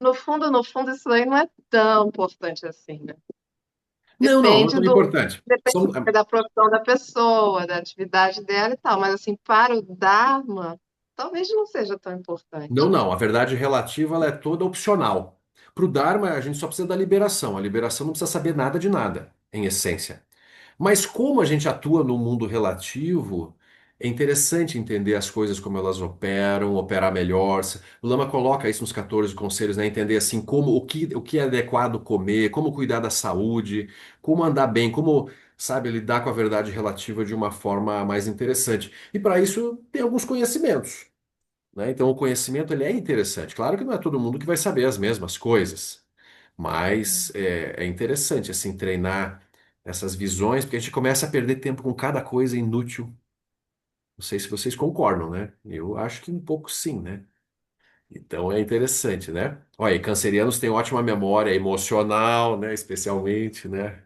No fundo, isso aí não é tão importante assim, né? Não, não, não é Depende tão do, importante. depende da profissão da pessoa, da atividade dela e tal. Mas, assim, para o Dharma, talvez não seja tão Não, importante. não. A verdade relativa ela é toda opcional. Para o Dharma, a gente só precisa da liberação. A liberação não precisa saber nada de nada, em essência. Mas como a gente atua no mundo relativo, é interessante entender as coisas como elas operam, operar melhor. O Lama coloca isso nos 14 conselhos, né? Entender assim como o que é adequado comer, como cuidar da saúde, como andar bem, como, sabe, lidar com a verdade relativa de uma forma mais interessante. E para isso tem alguns conhecimentos, né? Então o conhecimento ele é interessante. Claro que não é todo mundo que vai saber as mesmas coisas. Mas é interessante, assim, treinar essas visões, porque a gente começa a perder tempo com cada coisa inútil. Não sei se vocês concordam, né? Eu acho que um pouco sim, né? Então é interessante, né? Olha, e cancerianos têm ótima memória emocional, né? Especialmente, né?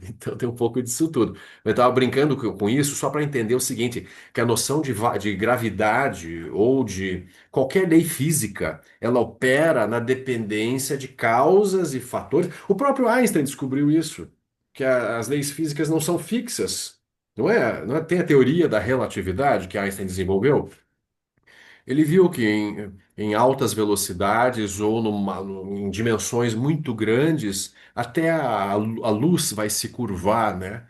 Então tem um pouco disso tudo. Eu estava brincando com isso só para entender o seguinte, que a noção de gravidade ou de qualquer lei física, ela opera na dependência de causas e fatores. O próprio Einstein descobriu isso, que as leis físicas não são fixas. Não é? Tem a teoria da relatividade que Einstein desenvolveu. Ele viu que em altas velocidades ou em dimensões muito grandes, até a luz vai se curvar, né?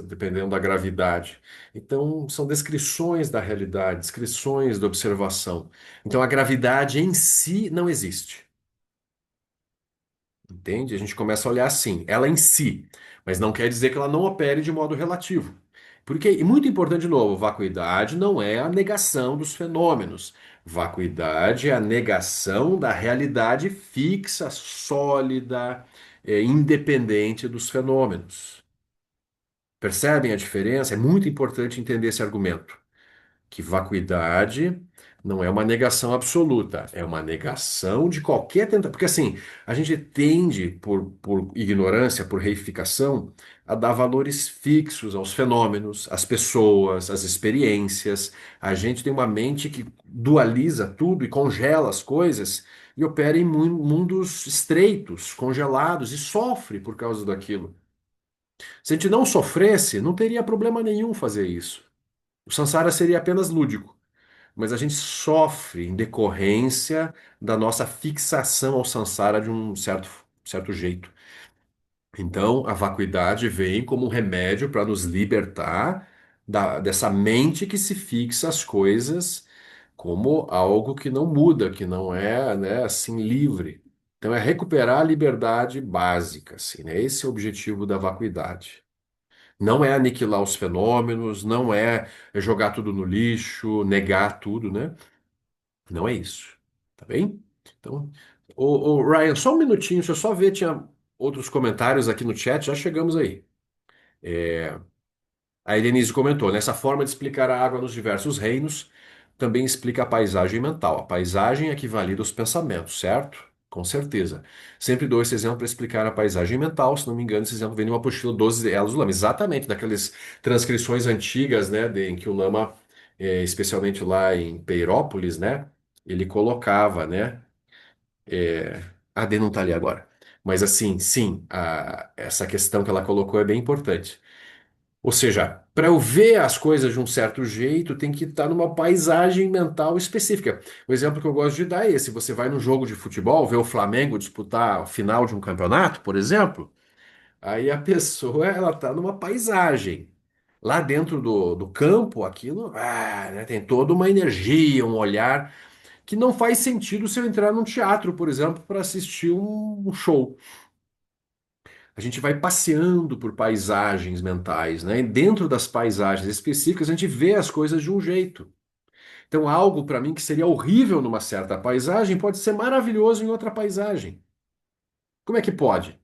Dependendo da gravidade. Então, são descrições da realidade, descrições da observação. Então, a gravidade em si não existe. Entende? A gente começa a olhar assim, ela em si, mas não quer dizer que ela não opere de modo relativo. Porque, e muito importante de novo, vacuidade não é a negação dos fenômenos. Vacuidade é a negação da realidade fixa, sólida, independente dos fenômenos. Percebem a diferença? É muito importante entender esse argumento que vacuidade não é uma negação absoluta, é uma negação de qualquer tentativa. Porque assim, a gente tende, por ignorância, por reificação, a dar valores fixos aos fenômenos, às pessoas, às experiências. A gente tem uma mente que dualiza tudo e congela as coisas e opera em mundos estreitos, congelados, e sofre por causa daquilo. Se a gente não sofresse, não teria problema nenhum fazer isso. O samsara seria apenas lúdico. Mas a gente sofre em decorrência da nossa fixação ao samsara de um certo jeito. Então, a vacuidade vem como um remédio para nos libertar dessa mente que se fixa as coisas como algo que não muda, que não é, né, assim, livre. Então, é recuperar a liberdade básica, assim, né? Esse é o objetivo da vacuidade. Não é aniquilar os fenômenos, não é jogar tudo no lixo, negar tudo, né? Não é isso. Tá bem? Então, Ryan, só um minutinho, deixa eu só ver, tinha outros comentários aqui no chat, já chegamos aí. A Helenise comentou, nessa forma de explicar a água nos diversos reinos, também explica a paisagem mental. A paisagem é que valida os pensamentos, certo? Com certeza. Sempre dou esse exemplo para explicar a paisagem mental, se não me engano, esse exemplo vem numa apostila 12 Elos do Lama, exatamente daquelas transcrições antigas, né, em que o Lama, especialmente lá em Peirópolis, né, ele colocava, né, a D não está ali agora. Mas assim, sim, essa questão que ela colocou é bem importante. Ou seja, para eu ver as coisas de um certo jeito, tem que estar numa paisagem mental específica. O exemplo que eu gosto de dar é esse: você vai num jogo de futebol, ver o Flamengo disputar a final de um campeonato, por exemplo, aí a pessoa ela está numa paisagem. Lá dentro do campo, aquilo, né, tem toda uma energia, um olhar que não faz sentido se eu entrar num teatro, por exemplo, para assistir um show. A gente vai passeando por paisagens mentais, né? E dentro das paisagens específicas, a gente vê as coisas de um jeito. Então, algo para mim que seria horrível numa certa paisagem pode ser maravilhoso em outra paisagem. Como é que pode?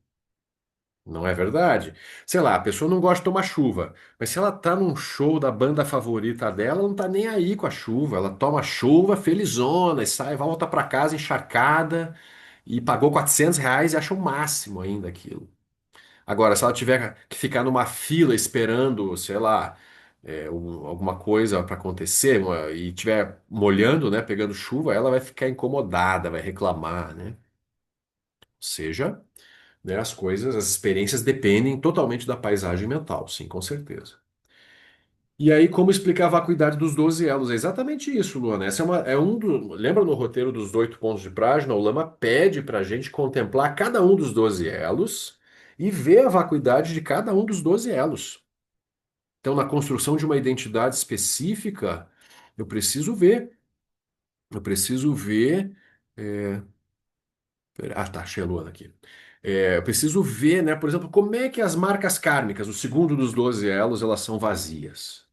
Não é verdade? Sei lá, a pessoa não gosta de tomar chuva, mas se ela tá num show da banda favorita dela, ela não tá nem aí com a chuva. Ela toma chuva felizona e sai, volta para casa encharcada e pagou R$ 400 e acha o máximo ainda aquilo. Agora, se ela tiver que ficar numa fila esperando, sei lá, alguma coisa para acontecer, e tiver molhando, né, pegando chuva, ela vai ficar incomodada, vai reclamar, né? Ou seja, né, as coisas, as experiências dependem totalmente da paisagem mental, sim, com certeza. E aí, como explicar a vacuidade dos 12 elos? É exatamente isso, Luana. Essa lembra no roteiro dos 8 pontos de Prajna? O Lama pede para a gente contemplar cada um dos 12 elos e ver a vacuidade de cada um dos 12 elos. Então, na construção de uma identidade específica, eu preciso ver. Eu preciso ver. é, tá, achei a Luana aqui. Eu preciso ver, né, por exemplo, como é que as marcas kármicas, o segundo dos 12 elos, elas são vazias.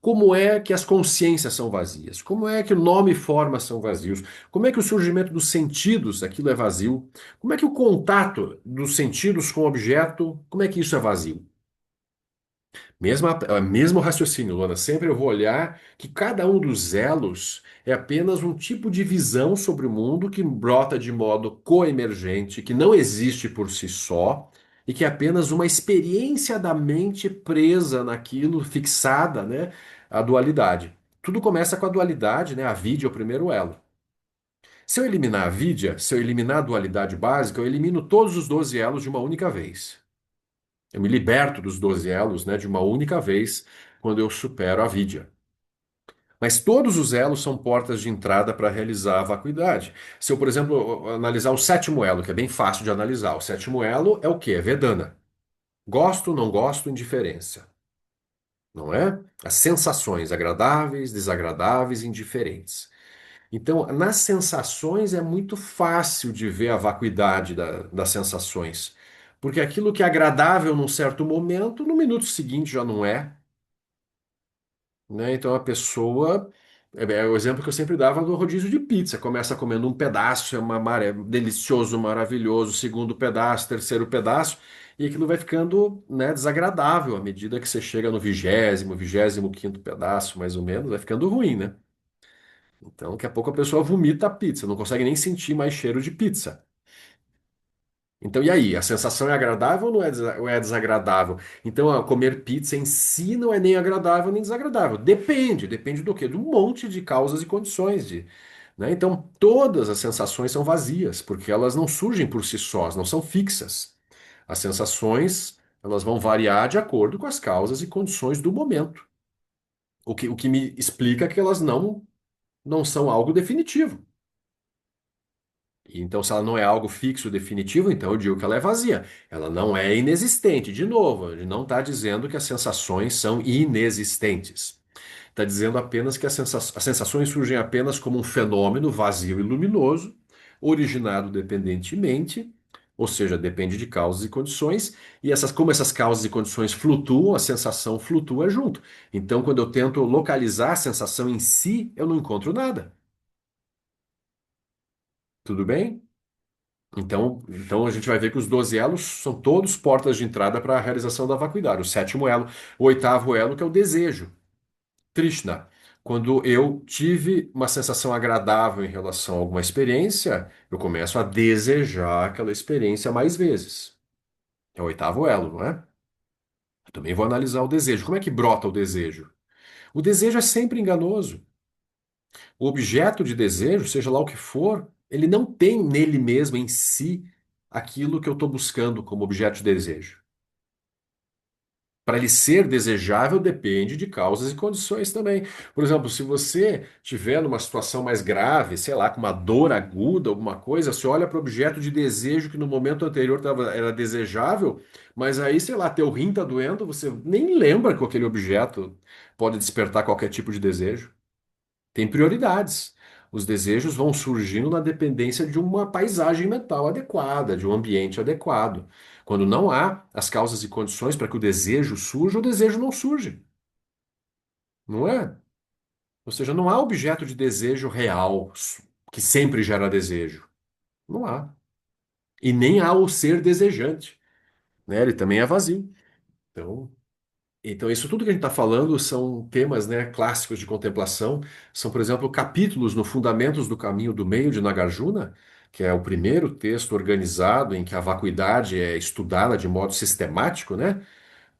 Como é que as consciências são vazias? Como é que o nome e forma são vazios? Como é que o surgimento dos sentidos, aquilo é vazio? Como é que o contato dos sentidos com o objeto, como é que isso é vazio? Mesmo raciocínio, Luana. Sempre eu vou olhar que cada um dos elos é apenas um tipo de visão sobre o mundo que brota de modo coemergente, que não existe por si só, e que é apenas uma experiência da mente presa naquilo, fixada, né? A dualidade. Tudo começa com a dualidade, né? A vidya é o primeiro elo. Se eu eliminar a vidya, se eu eliminar a dualidade básica, eu elimino todos os 12 elos de uma única vez. Eu me liberto dos 12 elos, né, de uma única vez quando eu supero a vidya. Mas todos os elos são portas de entrada para realizar a vacuidade. Se eu, por exemplo, analisar o sétimo elo, que é bem fácil de analisar, o sétimo elo é o quê? É Vedana. Gosto, não gosto, indiferença. Não é? As sensações agradáveis, desagradáveis, indiferentes. Então, nas sensações é muito fácil de ver a vacuidade das sensações. Porque aquilo que é agradável num certo momento, no minuto seguinte já não é, né? Então a pessoa. É o exemplo que eu sempre dava do rodízio de pizza. Começa comendo um pedaço, delicioso, maravilhoso, segundo pedaço, terceiro pedaço, e aquilo vai ficando, né, desagradável à medida que você chega no 20º, 25º pedaço, mais ou menos, vai ficando ruim, né? Então, daqui a pouco a pessoa vomita a pizza, não consegue nem sentir mais cheiro de pizza. Então, e aí? A sensação é agradável ou não é, ou é desagradável? Então, comer pizza em si não é nem agradável nem desagradável. Depende do quê? De um monte de causas e condições, né? Então, todas as sensações são vazias, porque elas não surgem por si sós, não são fixas. As sensações, elas vão variar de acordo com as causas e condições do momento. O que me explica que elas não são algo definitivo. Então, se ela não é algo fixo, definitivo, então eu digo que ela é vazia. Ela não é inexistente. De novo, ele não está dizendo que as sensações são inexistentes. Está dizendo apenas que as sensações surgem apenas como um fenômeno vazio e luminoso, originado dependentemente, ou seja, depende de causas e condições, e como essas causas e condições flutuam, a sensação flutua junto. Então, quando eu tento localizar a sensação em si, eu não encontro nada. Tudo bem? Então a gente vai ver que os 12 elos são todos portas de entrada para a realização da vacuidade. O sétimo elo, o oitavo elo, que é o desejo, Trishna. Quando eu tive uma sensação agradável em relação a alguma experiência, eu começo a desejar aquela experiência mais vezes. É o oitavo elo, não é? Eu também vou analisar o desejo. Como é que brota o desejo? O desejo é sempre enganoso. O objeto de desejo, seja lá o que for, ele não tem nele mesmo, em si, aquilo que eu estou buscando como objeto de desejo. Para ele ser desejável, depende de causas e condições também. Por exemplo, se você estiver numa situação mais grave, sei lá, com uma dor aguda, alguma coisa, você olha para o objeto de desejo que no momento anterior era desejável, mas aí, sei lá, teu rim está doendo, você nem lembra que aquele objeto pode despertar qualquer tipo de desejo. Tem prioridades. Os desejos vão surgindo na dependência de uma paisagem mental adequada, de um ambiente adequado. Quando não há as causas e condições para que o desejo surja, o desejo não surge, não é? Ou seja, não há objeto de desejo real que sempre gera desejo. Não há. E nem há o ser desejante, né? Ele também é vazio. Então, isso tudo que a gente está falando são temas, né, clássicos de contemplação. São, por exemplo, capítulos no Fundamentos do Caminho do Meio de Nagarjuna, que é o primeiro texto organizado em que a vacuidade é estudada de modo sistemático, né?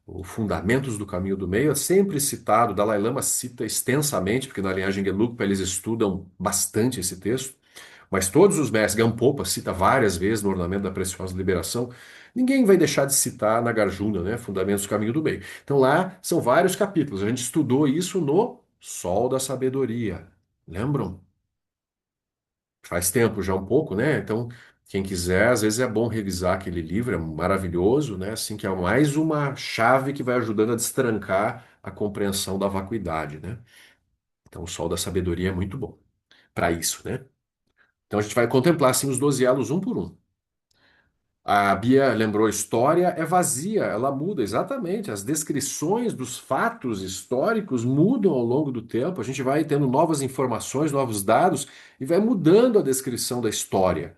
O Fundamentos do Caminho do Meio é sempre citado, Dalai Lama cita extensamente, porque na linhagem Gelugpa eles estudam bastante esse texto. Mas todos os mestres, Gampopa cita várias vezes no Ornamento da Preciosa Liberação, ninguém vai deixar de citar Nagarjuna, né? Fundamentos do Caminho do Bem. Então lá são vários capítulos. A gente estudou isso no Sol da Sabedoria. Lembram? Faz tempo já um pouco, né? Então, quem quiser, às vezes é bom revisar aquele livro, é maravilhoso, né? Assim que é mais uma chave que vai ajudando a destrancar a compreensão da vacuidade, né? Então, o Sol da Sabedoria é muito bom para isso, né? Então a gente vai contemplar assim os 12 elos um por um. A Bia lembrou, história é vazia, ela muda, exatamente. As descrições dos fatos históricos mudam ao longo do tempo. A gente vai tendo novas informações, novos dados e vai mudando a descrição da história.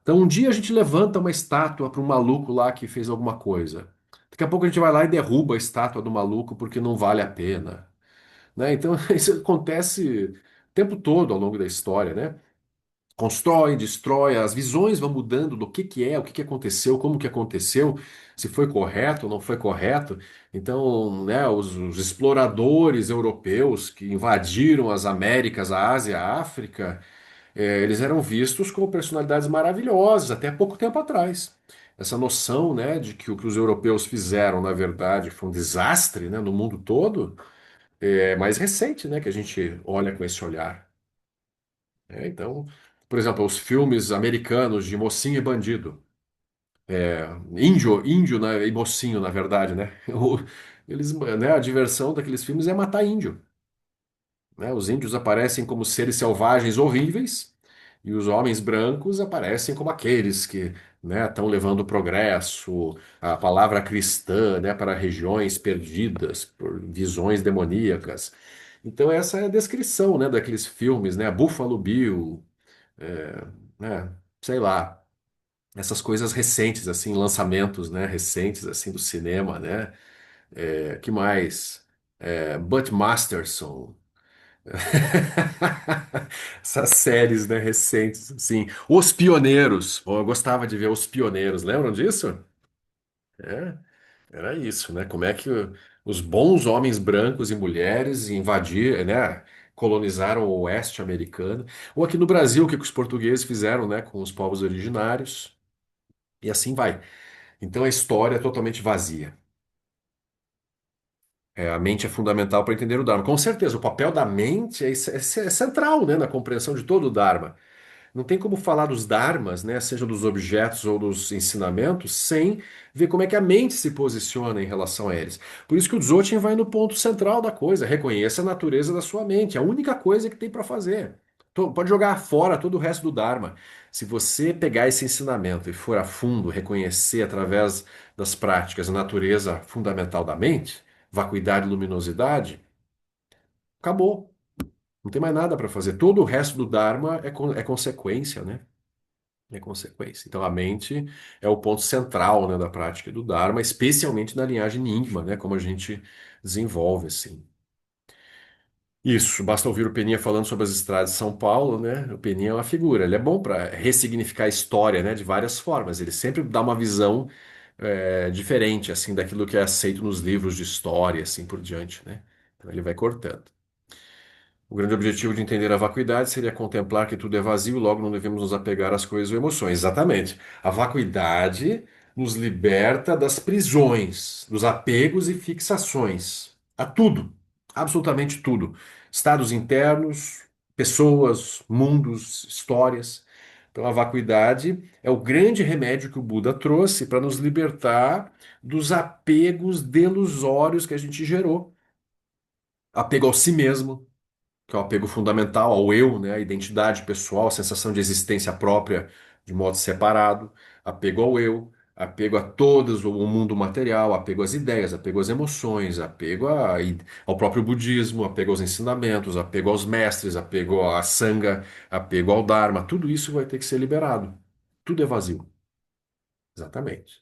Então, um dia a gente levanta uma estátua para um maluco lá que fez alguma coisa. Daqui a pouco a gente vai lá e derruba a estátua do maluco porque não vale a pena, né? Então, isso acontece o tempo todo ao longo da história, né? Constrói, destrói, as visões vão mudando do que é, o que aconteceu, como que aconteceu, se foi correto ou não foi correto. Então, né, os exploradores europeus que invadiram as Américas, a Ásia, a África, eles eram vistos como personalidades maravilhosas até pouco tempo atrás. Essa noção, né, de que o que os europeus fizeram, na verdade, foi um desastre, né, no mundo todo, é mais recente, né, que a gente olha com esse olhar. Então, por exemplo, os filmes americanos de mocinho e bandido, índio, né, e mocinho, na verdade, né? Eles, né, a diversão daqueles filmes é matar índio, né? Os índios aparecem como seres selvagens horríveis e os homens brancos aparecem como aqueles que, né, estão levando o progresso, a palavra cristã, né, para regiões perdidas por visões demoníacas. Então essa é a descrição, né, daqueles filmes, né? Buffalo Bill, né, sei lá, essas coisas recentes, assim, lançamentos, né, recentes, assim, do cinema, né, que mais? Butch Masterson, essas séries, né, recentes, assim, Os Pioneiros, oh, eu gostava de ver Os Pioneiros, lembram disso? É, era isso, né, como é que os bons homens brancos e mulheres invadiram, né, colonizaram o oeste americano, ou aqui no Brasil, o que os portugueses fizeram, né, com os povos originários, e assim vai. Então a história é totalmente vazia. A mente é fundamental para entender o Dharma. Com certeza, o papel da mente é central, né, na compreensão de todo o Dharma. Não tem como falar dos dharmas, né, seja dos objetos ou dos ensinamentos, sem ver como é que a mente se posiciona em relação a eles. Por isso que o Dzogchen vai no ponto central da coisa, reconheça a natureza da sua mente, é a única coisa que tem para fazer. Pode jogar fora todo o resto do Dharma. Se você pegar esse ensinamento e for a fundo, reconhecer através das práticas a natureza fundamental da mente, vacuidade e luminosidade, acabou. Não tem mais nada para fazer. Todo o resto do Dharma é consequência, né? É consequência. Então a mente é o ponto central, né, da prática do Dharma, especialmente na linhagem Nyingma, né, como a gente desenvolve assim. Isso, basta ouvir o Peninha falando sobre as estradas de São Paulo, né? O Peninha é uma figura, ele é bom para ressignificar a história, né, de várias formas. Ele sempre dá uma visão diferente assim daquilo que é aceito nos livros de história, assim por diante, né? Então ele vai cortando. O grande objetivo de entender a vacuidade seria contemplar que tudo é vazio, logo não devemos nos apegar às coisas ou emoções. Exatamente. A vacuidade nos liberta das prisões, dos apegos e fixações. A tudo, absolutamente tudo. Estados internos, pessoas, mundos, histórias. Então, a vacuidade é o grande remédio que o Buda trouxe para nos libertar dos apegos delusórios que a gente gerou. Apego ao si mesmo, que é o apego fundamental ao eu, né, a identidade pessoal, a sensação de existência própria de modo separado, apego ao eu, apego a todas o mundo material, apego às ideias, apego às emoções, ao próprio budismo, apego aos ensinamentos, apego aos mestres, apego à sanga, apego ao dharma, tudo isso vai ter que ser liberado. Tudo é vazio. Exatamente.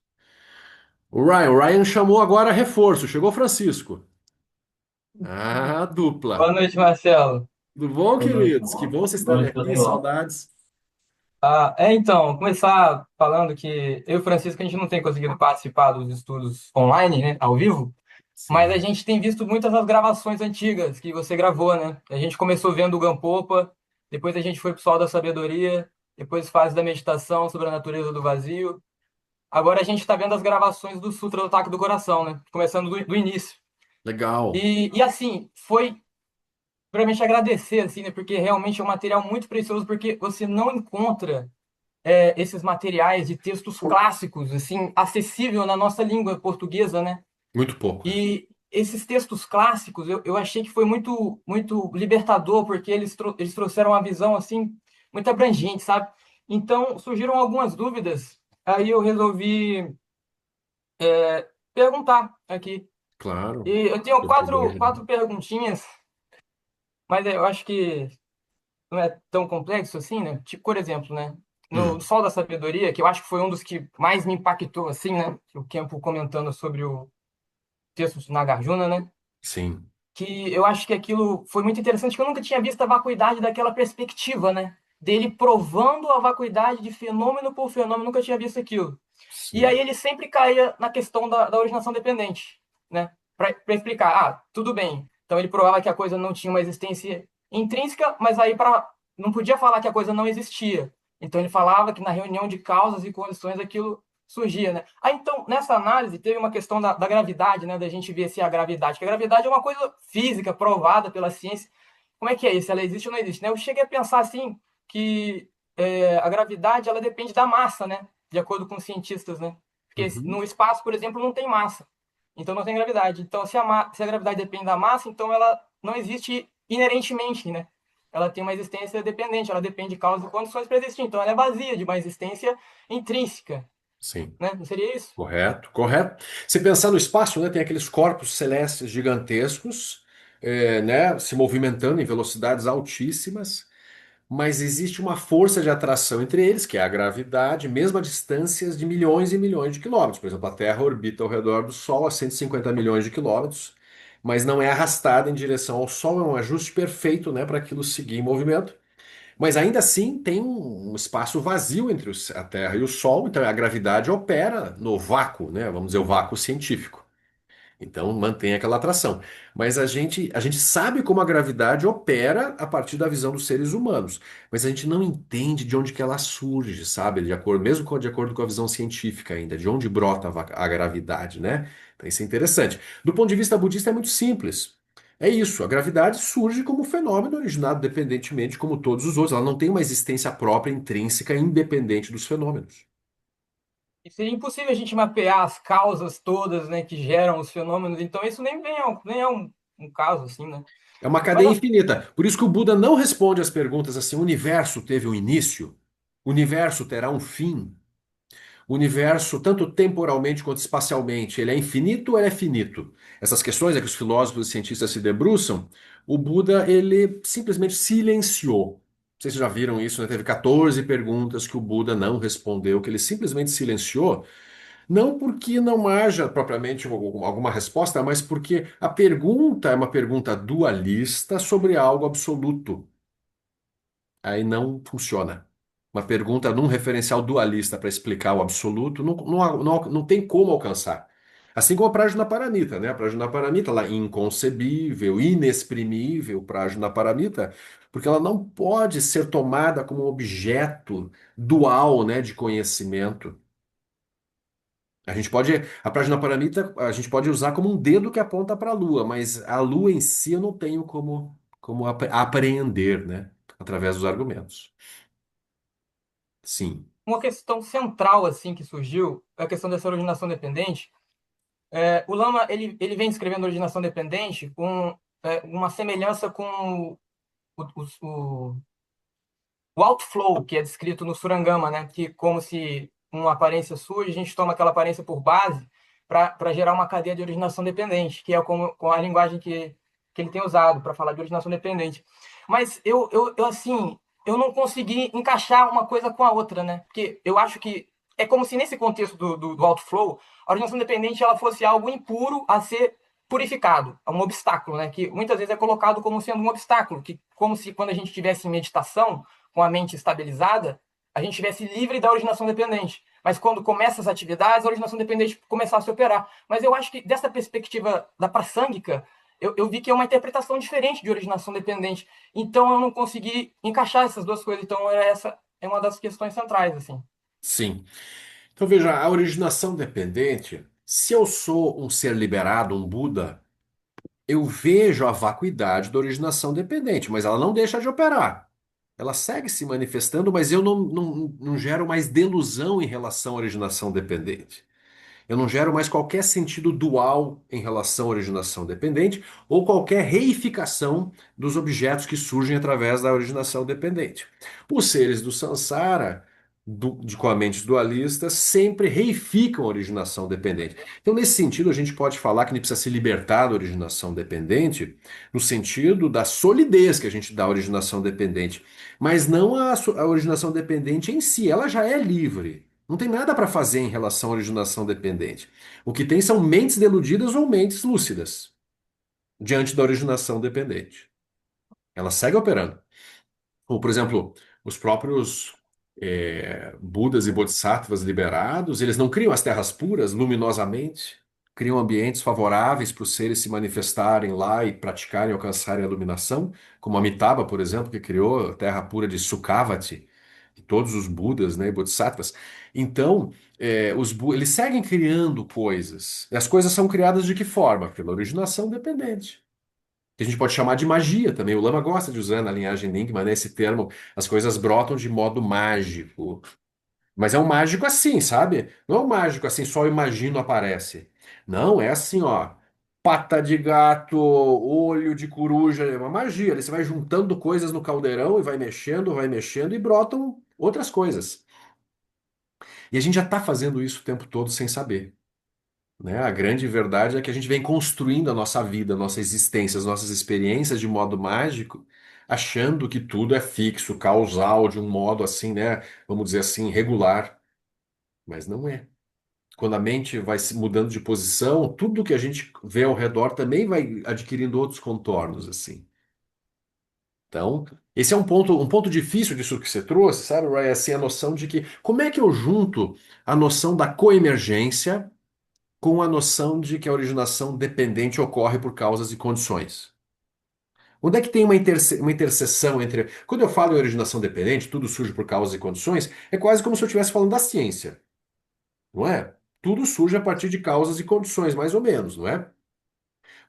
O Ryan chamou agora reforço. Chegou o Francisco. Ah, Boa dupla. noite, Marcelo. Tudo bom, Boa noite. queridos? Que bom vocês Boa estarem noite, aqui. pessoal. Saudades. Então, começar falando que eu e o Francisco, a gente não tem conseguido participar dos estudos online, né, ao vivo, mas a Sim. gente tem visto muitas das gravações antigas que você gravou, né? A gente começou vendo o Gampopa, depois a gente foi pro Sol da Sabedoria, depois fase da meditação sobre a natureza do vazio. Agora a gente está vendo as gravações do Sutra do Ataque do Coração, né? Começando do início. Legal. E assim, foi realmente agradecer, assim, né? Porque realmente é um material muito precioso, porque você não encontra esses materiais de textos clássicos, assim, acessível na nossa língua portuguesa, né? Muito pouco. E esses textos clássicos, eu achei que foi muito, muito libertador, porque eles trouxeram uma visão, assim, muito abrangente, sabe? Então, surgiram algumas dúvidas, aí eu resolvi perguntar aqui. Claro. E eu tenho Eu puder quatro ajudar. perguntinhas, mas eu acho que não é tão complexo assim, né? Tipo, por exemplo, né? No Hum, Sol da Sabedoria, que eu acho que foi um dos que mais me impactou, assim, né? O Kempo comentando sobre o texto de Nagarjuna, né? sim. Que eu acho que aquilo foi muito interessante, que eu nunca tinha visto a vacuidade daquela perspectiva, né? Dele provando a vacuidade de fenômeno por fenômeno, nunca tinha visto aquilo. E aí Sim. ele sempre caía na questão da originação dependente, né? Para explicar, tudo bem. Então ele provava que a coisa não tinha uma existência intrínseca, mas aí não podia falar que a coisa não existia. Então ele falava que na reunião de causas e condições aquilo surgia, né? Então nessa análise teve uma questão da gravidade, né? Da gente ver se a gravidade, que a gravidade é uma coisa física provada pela ciência. Como é que é isso? Ela existe ou não existe, né? Eu cheguei a pensar assim que a gravidade ela depende da massa, né? De acordo com os cientistas, né? Porque Uhum. no espaço, por exemplo, não tem massa. Então não tem gravidade. Então, se a gravidade depende da massa, então ela não existe inerentemente, né? Ela tem uma existência dependente, ela depende de causas e condições para existir. Então ela é vazia de uma existência intrínseca, Sim. né? Não seria isso? Correto, correto. Se pensar no espaço, né, tem aqueles corpos celestes gigantescos, né, se movimentando em velocidades altíssimas, mas existe uma força de atração entre eles, que é a gravidade, mesmo a distâncias de milhões e milhões de quilômetros. Por exemplo, a Terra orbita ao redor do Sol a 150 milhões de quilômetros, mas não é arrastada em direção ao Sol, é um ajuste perfeito, né, para aquilo seguir em movimento. Mas ainda assim tem um espaço vazio entre a Terra e o Sol, então a gravidade opera no vácuo, né? Vamos dizer, o vácuo científico. Então mantém aquela atração. Mas a gente sabe como a gravidade opera a partir da visão dos seres humanos. Mas a gente não entende de onde que ela surge, sabe? De acordo, mesmo de acordo com a visão científica ainda, de onde brota a gravidade, né? Então isso é interessante. Do ponto de vista budista é muito simples. É isso, a gravidade surge como um fenômeno originado independentemente, como todos os outros. Ela não tem uma existência própria, intrínseca, independente dos fenômenos. E seria impossível a gente mapear as causas todas, né, que geram os fenômenos, então isso nem é um caso assim, né? É uma Mas cadeia infinita. Por isso que o Buda não responde às perguntas assim: o universo teve um início? O universo terá um fim? O universo, tanto temporalmente quanto espacialmente, ele é infinito ou ele é finito? Essas questões é que os filósofos e cientistas se debruçam. O Buda, ele simplesmente silenciou. Vocês já viram isso, né? Teve 14 perguntas que o Buda não respondeu, que ele simplesmente silenciou. Não porque não haja propriamente alguma resposta, mas porque a pergunta é uma pergunta dualista sobre algo absoluto. Aí não funciona. Uma pergunta num referencial dualista para explicar o absoluto não tem como alcançar. Assim como a Prajnaparamita, né? A Prajnaparamita, ela é inconcebível, inexprimível, Prajnaparamita, porque ela não pode ser tomada como um objeto dual, né, de conhecimento. A Prajnaparamita, a gente pode usar como um dedo que aponta para a Lua, mas a Lua em si eu não tenho como apreender, né? Através dos argumentos. Sim. uma questão central assim que surgiu é a questão dessa originação dependente. O Lama ele vem descrevendo a originação dependente com uma semelhança com o, o, o, o outflow que é descrito no Surangama, né? Que como se uma aparência surge, a gente toma aquela aparência por base para gerar uma cadeia de originação dependente, que é como com a linguagem que ele tem usado para falar de originação dependente. Mas eu assim, eu não consegui encaixar uma coisa com a outra, né? Porque eu acho que é como se nesse contexto do outflow, a originação dependente ela fosse algo impuro a ser purificado, um obstáculo, né? Que muitas vezes é colocado como sendo um obstáculo, que como se quando a gente estivesse em meditação, com a mente estabilizada, a gente estivesse livre da originação dependente. Mas quando começa as atividades, a originação dependente começasse a operar. Mas eu acho que dessa perspectiva da praçângica, eu vi que é uma interpretação diferente de originação dependente. Então eu não consegui encaixar essas duas coisas. Então essa é uma das questões centrais, assim. Sim. Então veja, a originação dependente, se eu sou um ser liberado, um Buda, eu vejo a vacuidade da originação dependente, mas ela não deixa de operar. Ela segue se manifestando, mas eu não gero mais delusão em relação à originação dependente. Eu não gero mais qualquer sentido dual em relação à originação dependente ou qualquer reificação dos objetos que surgem através da originação dependente. Os seres do samsara, com a mente dualista, sempre reificam a originação dependente. Então, nesse sentido, a gente pode falar que a gente precisa se libertar da originação dependente, no sentido da solidez que a gente dá à originação dependente, mas não a originação dependente em si, ela já é livre. Não tem nada para fazer em relação à originação dependente. O que tem são mentes deludidas ou mentes lúcidas diante da originação dependente. Ela segue operando. Ou, por exemplo, os próprios Budas e Bodhisattvas liberados, eles não criam as terras puras luminosamente, criam ambientes favoráveis para os seres se manifestarem lá e praticarem e alcançarem a iluminação, como Amitabha, por exemplo, que criou a terra pura de Sukhavati, e todos os Budas, né, e Bodhisattvas. Então, eles seguem criando coisas. E as coisas são criadas de que forma? Pela originação dependente. Que a gente pode chamar de magia também. O Lama gosta de usar na linhagem Nyingma, né, esse termo, as coisas brotam de modo mágico. Mas é um mágico assim, sabe? Não é um mágico assim, só imagino aparece. Não, é assim, ó. Pata de gato, olho de coruja, é uma magia. Ali você vai juntando coisas no caldeirão e vai mexendo e brotam outras coisas. E a gente já está fazendo isso o tempo todo sem saber, né? A grande verdade é que a gente vem construindo a nossa vida, a nossa existência, as nossas experiências de modo mágico, achando que tudo é fixo, causal, de um modo assim, né? Vamos dizer assim, regular. Mas não é. Quando a mente vai se mudando de posição, tudo que a gente vê ao redor também vai adquirindo outros contornos, assim. Então, esse é um ponto difícil disso que você trouxe, sabe, Ray? Assim, a noção de que como é que eu junto a noção da coemergência com a noção de que a originação dependente ocorre por causas e condições. Onde é que tem uma interseção entre. Quando eu falo em originação dependente, tudo surge por causas e condições, é quase como se eu estivesse falando da ciência, não é? Tudo surge a partir de causas e condições, mais ou menos, não é?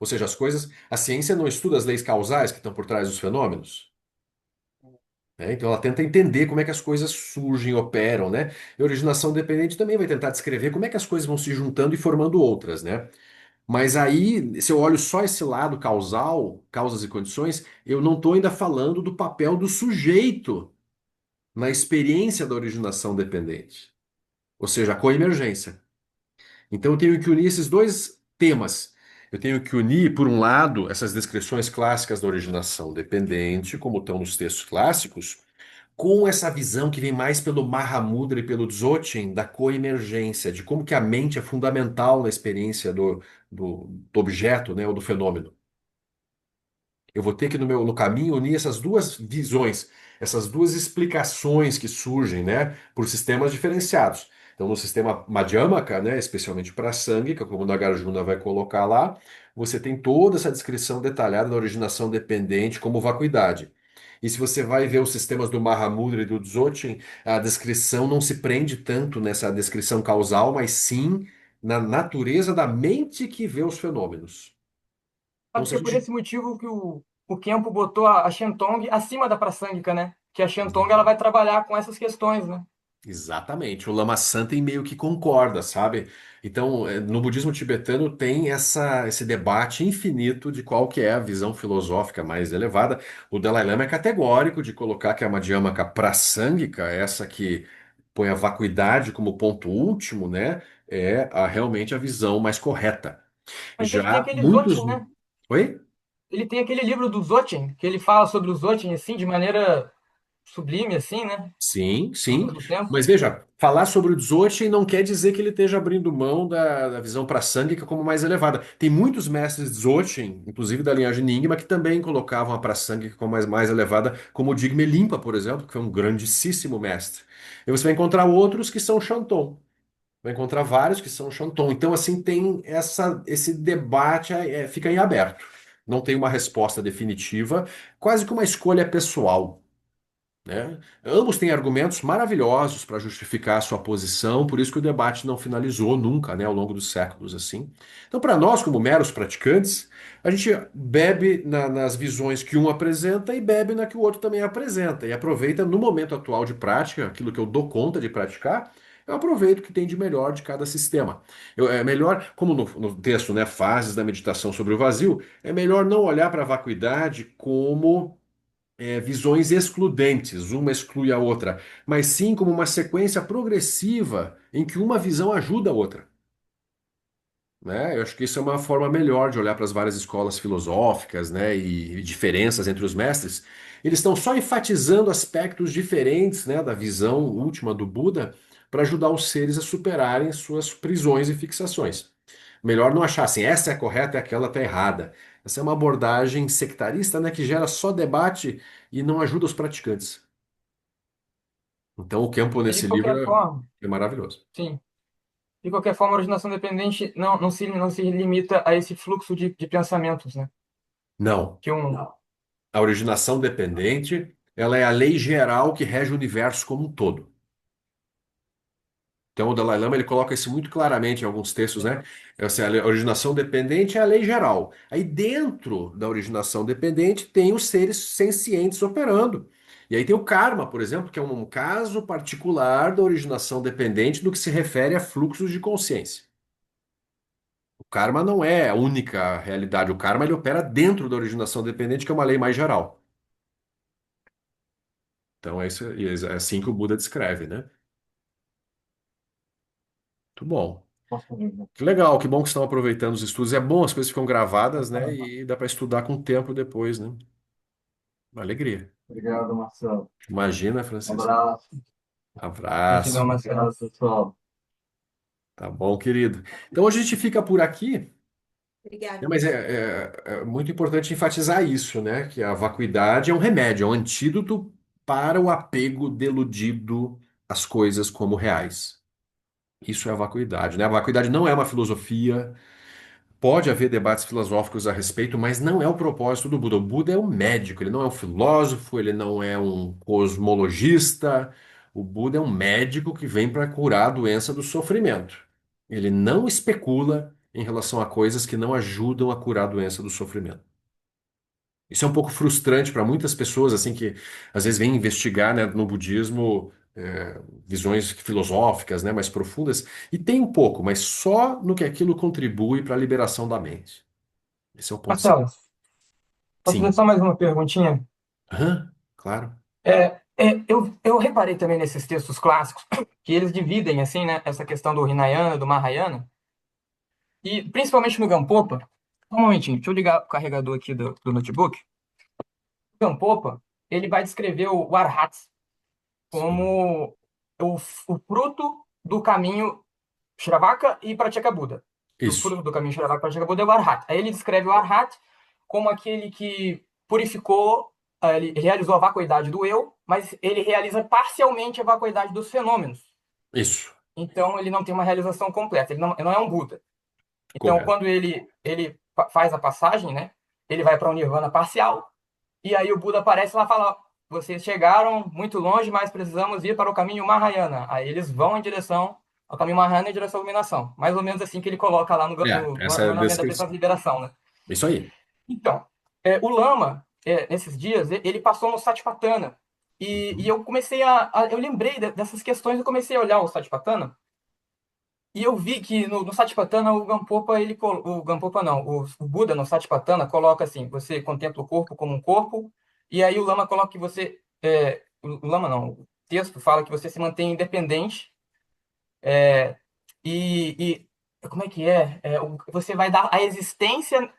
Ou seja, as coisas. A ciência não estuda as leis causais que estão por trás dos fenômenos. Né? Então ela tenta entender como é que as coisas surgem, operam, né? E a originação dependente também vai tentar descrever como é que as coisas vão se juntando e formando outras, né? Mas aí, se eu olho só esse lado causal, causas e condições, eu não estou ainda falando do papel do sujeito na experiência da originação dependente, ou seja, a coemergência. Então eu tenho que unir esses dois temas. Eu tenho que unir, por um lado, essas descrições clássicas da originação dependente, como estão nos textos clássicos, com essa visão que vem mais pelo Mahamudra e pelo Dzogchen da coemergência, de como que a mente é fundamental na experiência do objeto, né, ou do fenômeno. Eu vou ter que, no caminho, unir essas duas visões, essas duas explicações que surgem, né, por sistemas diferenciados. Então, no sistema Madhyamaka, né, especialmente para sangue, que é como o Nagarjuna vai colocar lá, você tem toda essa descrição detalhada da originação dependente como vacuidade. E se você vai ver os sistemas do Mahamudra e do Dzogchen, a descrição não se prende tanto nessa descrição causal, mas sim na natureza da mente que vê os fenômenos. Então, Pode se a ser por gente esse motivo que o Kempo botou a Shenton acima da Praçângica, né? Que a Shenton ela vai trabalhar com essas questões, né? Exatamente, o Lama Santen meio que concorda, sabe? Então, no budismo tibetano tem esse debate infinito de qual que é a visão filosófica mais elevada. O Dalai Lama é categórico de colocar que a Madhyamaka prasangika, essa que põe a vacuidade como ponto último, né, realmente a visão mais correta. Mas ele tem Já aquele muitos. Dzogchen, né? Oi? Ele tem aquele livro do Dzogchen, que ele fala sobre o Dzogchen, assim, de maneira sublime, assim, né? Sim, Ao sim. longo do tempo. Mas veja, falar sobre o Dzogchen não quer dizer que ele esteja abrindo mão da visão praçângica como mais elevada. Tem muitos mestres Dzogchen, inclusive da linhagem Nyingma, que também colocavam a praçângica como mais elevada, como o Digme Limpa, por exemplo, que foi um grandíssimo mestre. E você vai encontrar outros que são Shanton. Vai encontrar vários que são Shanton. Então, assim, tem esse debate, fica em aberto. Não tem uma resposta definitiva, quase que uma escolha pessoal, né? Ambos têm argumentos maravilhosos para justificar a sua posição, por isso que o debate não finalizou nunca, né, ao longo dos séculos assim. Então, para nós, como meros praticantes, a gente bebe nas visões que um apresenta e bebe na que o outro também apresenta, e aproveita no momento atual de prática, aquilo que eu dou conta de praticar, eu aproveito o que tem de melhor de cada sistema. É melhor, como no texto, né, Fases da Meditação sobre o Vazio, é melhor não olhar para a vacuidade como visões excludentes, uma exclui a outra, mas sim como uma sequência progressiva em que uma visão ajuda a outra. Né? Eu acho que isso é uma forma melhor de olhar para as várias escolas filosóficas, né, e diferenças entre os mestres. Eles estão só enfatizando aspectos diferentes, né, da visão última do Buda para ajudar os seres a superarem suas prisões e fixações. Melhor não achar assim, essa é correta e aquela está errada. Essa é uma abordagem sectarista, né, que gera só debate e não ajuda os praticantes. Então, o Campo E de nesse livro qualquer forma, é maravilhoso. sim. De qualquer forma, a originação dependente não se limita a esse fluxo de pensamentos, né? Não. Que um, A originação dependente, ela é a lei geral que rege o universo como um todo. Então, o Dalai Lama ele coloca isso muito claramente em alguns textos, né? A originação dependente é a lei geral. Aí, dentro da originação dependente, tem os seres sencientes operando. E aí tem o karma, por exemplo, que é um caso particular da originação dependente do que se refere a fluxos de consciência. O karma não é a única realidade. O karma ele opera dentro da originação dependente, que é uma lei mais geral. Então, é assim que o Buda descreve, né? Muito bom. Que legal, que bom que estão aproveitando os estudos. É bom, as coisas ficam gravadas, né? E dá para estudar com o tempo depois, né? Uma alegria. Obrigado, Marcelo. Imagina, Um Francisco. abraço. Gratidão, Abraço. Marcelo, pessoal. Tá bom, querido. Então hoje a gente fica por aqui, né, Obrigada. mas é muito importante enfatizar isso, né? Que a vacuidade é um remédio, é um antídoto para o apego deludido às coisas como reais. Isso é a vacuidade, né? A vacuidade não é uma filosofia. Pode haver debates filosóficos a respeito, mas não é o propósito do Buda. O Buda é um médico, ele não é um filósofo, ele não é um cosmologista. O Buda é um médico que vem para curar a doença do sofrimento. Ele não especula em relação a coisas que não ajudam a curar a doença do sofrimento. Isso é um pouco frustrante para muitas pessoas, assim, que às vezes vêm investigar, né, no budismo, visões filosóficas, né, mais profundas, e tem um pouco, mas só no que aquilo contribui para a liberação da mente. Esse é o ponto. Marcelo, posso fazer Sim. só mais uma perguntinha? Aham, claro. Eu reparei também nesses textos clássicos que eles dividem, assim, né, essa questão do Hinayana, do Mahayana, e principalmente no Gampopa. Um momentinho, deixa eu ligar o carregador aqui do notebook. O Gampopa, ele vai descrever o Arhat Sim. como o fruto do caminho Shravaka e Pratyekabuddha. O Isso. fruto do caminho Shravaka e Pratyekabuddha é o Arhat. Aí ele descreve o Arhat como aquele que purificou, ele realizou a vacuidade do eu, mas ele realiza parcialmente a vacuidade dos fenômenos. Isso. Então ele não tem uma realização completa, ele não é um Buda. Então Correto. quando ele faz a passagem, né, ele vai para o Nirvana parcial, e aí o Buda aparece lá e fala: vocês chegaram muito longe, mas precisamos ir para o caminho Mahayana. Aí eles vão em direção ao caminho Mahayana em direção à iluminação. Mais ou menos assim que ele coloca lá Essa é no a andamento da Pista descrição. de Liberação, né? Isso aí. Então, o Lama, nesses dias, ele passou no Satipatthana. E Uhum. eu comecei eu lembrei dessas questões e comecei a olhar o Satipatthana. E eu vi que no Satipatthana o Gampopa, o Gampopa não, o Buda no Satipatthana coloca assim: você contempla o corpo como um corpo, e aí o Lama coloca que você, o Lama não, o texto fala que você se mantém independente, é, como é que é? Você vai dar a existência,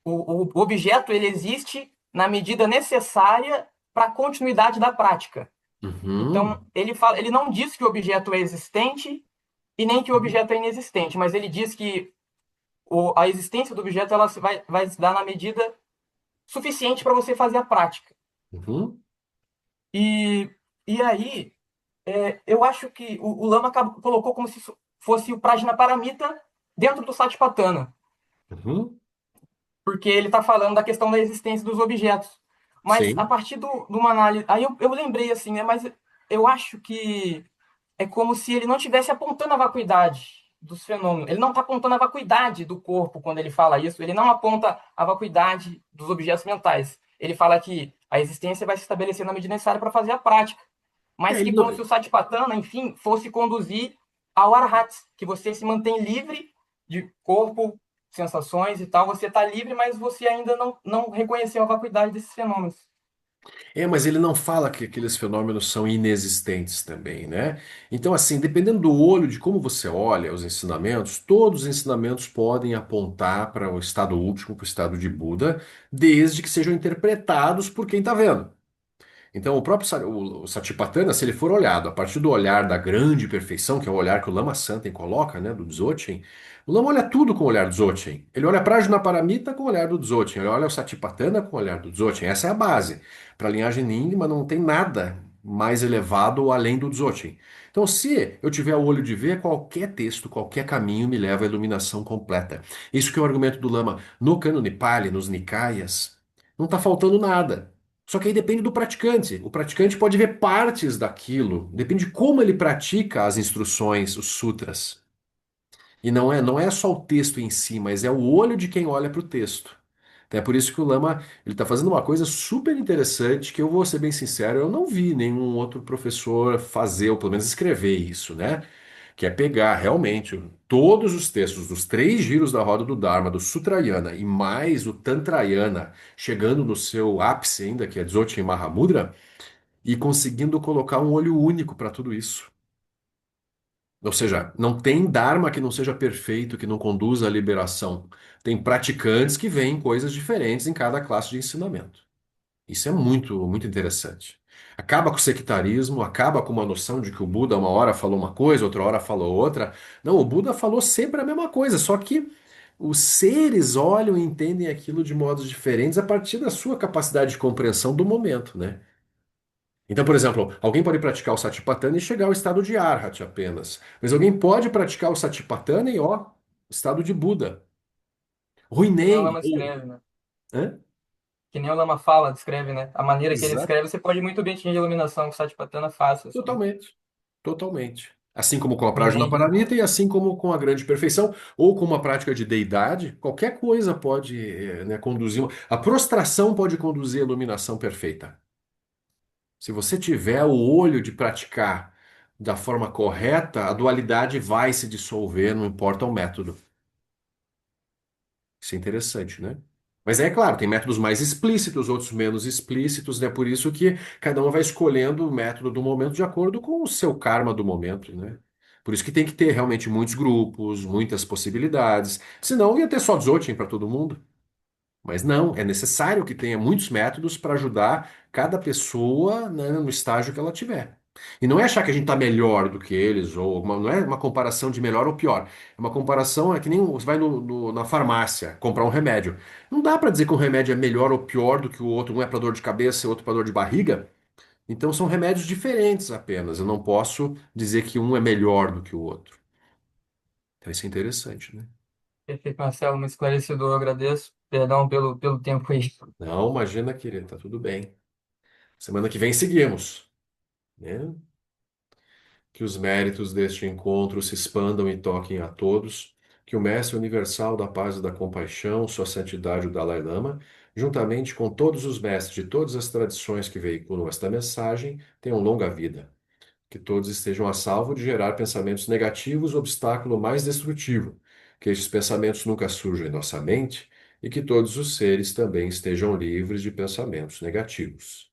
o objeto ele existe na medida necessária para a continuidade da prática. Então, Uhum. ele fala, ele não diz que o objeto é existente e nem que o objeto é inexistente, mas ele diz que a existência do objeto ela vai se dar na medida suficiente para você fazer a prática. Uhum. E, e aí, eu acho que o Lama colocou como se fosse o Prajnaparamita dentro do Satipatthana, Uhum. porque ele está falando da questão da existência dos objetos. Mas a Sim. partir de uma análise. Aí eu lembrei assim, né? Mas eu acho que é como se ele não estivesse apontando a vacuidade dos fenômenos. Ele não está apontando a vacuidade do corpo quando ele fala isso. Ele não aponta a vacuidade dos objetos mentais. Ele fala que a existência vai se estabelecer na medida necessária para fazer a prática. Mas Ele que não... como se o Satipatthana, enfim, fosse conduzir ao Arhat, que você se mantém livre de corpo, sensações e tal. Você está livre, mas você ainda não reconheceu a vacuidade desses fenômenos. Mas ele não fala que aqueles fenômenos são inexistentes também, né? Então, assim, dependendo do olho, de como você olha os ensinamentos, todos os ensinamentos podem apontar para o estado último, para o estado de Buda, desde que sejam interpretados por quem está vendo. Então, o próprio o Satipatthana, se ele for olhado a partir do olhar da grande perfeição, que é o olhar que o Lama Santen coloca, né, do Dzogchen, o Lama olha tudo com o olhar do Dzogchen. Ele olha Prajnaparamita com o olhar do Dzogchen, ele olha o Satipatthana com o olhar do Dzogchen. Essa é a base. Para a linhagem Nyingma não tem nada mais elevado além do Dzogchen. Então, se eu tiver o olho de ver, qualquer texto, qualquer caminho me leva à iluminação completa. Isso que é o argumento do Lama. No Cânone Pali, nos Nikayas, não está faltando nada. Só que aí depende do praticante. O praticante pode ver partes daquilo, depende de como ele pratica as instruções, os sutras. E não é só o texto em si, mas é o olho de quem olha para o texto. Então é por isso que o Lama ele está fazendo uma coisa super interessante que eu vou ser bem sincero, eu não vi nenhum outro professor fazer, ou pelo menos escrever isso, né? Que é pegar realmente todos os textos dos três giros da roda do Dharma, do Sutrayana e mais o Tantrayana, chegando no seu ápice ainda, que é Dzogchen Mahamudra, e conseguindo colocar um olho único para tudo isso. Ou seja, não tem Dharma que não seja perfeito, que não conduza à liberação. Tem praticantes que veem coisas diferentes em cada classe de ensinamento. Isso é muito, muito interessante. Acaba com o sectarismo, acaba com uma noção de que o Buda uma hora falou uma coisa, outra hora falou outra. Não, o Buda falou sempre a mesma coisa, só que os seres olham e entendem aquilo de modos diferentes a partir da sua capacidade de compreensão do momento, né? Então, por exemplo, alguém pode praticar o Satipatthana e chegar ao estado de Arhat apenas. Mas alguém pode praticar o Satipatthana e, ó, estado de Buda. Que nem o Ruinei. Lama escreve, né? Hã? Que nem o Lama fala, descreve, né? A maneira que ele Exato. descreve, você pode muito bem atingir a iluminação que o Satipatthana fácil, assim. Totalmente. Totalmente. Assim como com a E, Prajnaparamita e assim como com a grande perfeição, ou com uma prática de deidade, qualquer coisa pode, né, conduzir. A prostração pode conduzir à iluminação perfeita. Se você tiver o olho de praticar da forma correta, a dualidade vai se dissolver, não importa o método. Isso é interessante, né? Mas é claro, tem métodos mais explícitos, outros menos explícitos, né? Por isso que cada um vai escolhendo o método do momento de acordo com o seu karma do momento, né? Por isso que tem que ter realmente muitos grupos, muitas possibilidades. Senão ia ter só Dzogchen para todo mundo. Mas não, é necessário que tenha muitos métodos para ajudar cada pessoa, né, no estágio que ela tiver. E não é achar que a gente está melhor do que eles, ou não é uma comparação de melhor ou pior. É uma comparação, é que nem você vai na farmácia comprar um remédio. Não dá para dizer que um remédio é melhor ou pior do que o outro, um é para dor de cabeça e outro para dor de barriga. Então são remédios diferentes apenas. Eu não posso dizer que um é melhor do que o outro. Então isso é interessante, né? perfeito, Marcelo, muito esclarecedor, eu agradeço. Perdão pelo tempo aí. Não, imagina, querido, tá tudo bem. Semana que vem seguimos, né? Que os méritos deste encontro se expandam e toquem a todos, que o Mestre Universal da Paz e da Compaixão, Sua Santidade o Dalai Lama, juntamente com todos os mestres de todas as tradições que veiculam esta mensagem, tenham longa vida. Que todos estejam a salvo de gerar pensamentos negativos, obstáculo mais destrutivo. Que estes pensamentos nunca surjam em nossa mente e que todos os seres também estejam livres de pensamentos negativos.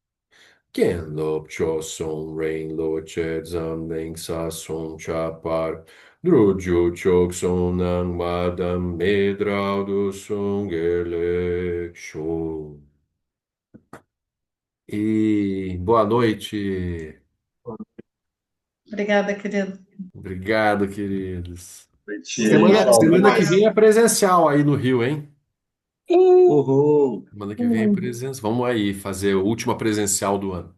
Ken lop cho son rain lo che zam meng sa son cha par dru ju chok son nang madam medrau do son gerlek show. E boa noite. Obrigada, querido. Obrigado, queridos. Obrigada Semana que demais. vem é presencial aí no Rio, hein? Uhul. Semana que vem é presencial. Vamos aí fazer a última presencial do ano.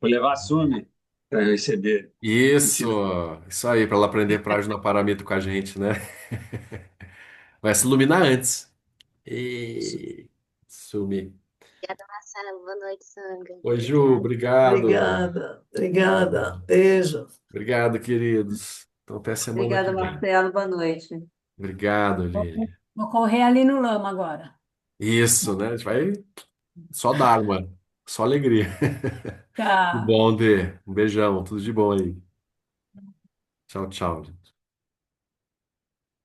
Vou levar a Sumi para receber. Isso, Ensina. isso aí, para ela aprender prágina paramita com a gente, né? Vai se iluminar antes. E sumi. Obrigada, Marcelo. Boa noite, Sanga. Oi, Ju, Obrigada. obrigado. Obrigada, obrigada. Beijo. Obrigado, queridos. Então, até semana que Obrigada, vem. Marcelo. Boa noite. Obrigado, Vou, Lili. vou correr ali no Lama agora. Isso, né? A gente vai só Dharma, só alegria. Que Tchau. bom, Dê. Um beijão, tudo de bom aí. Tchau, tchau.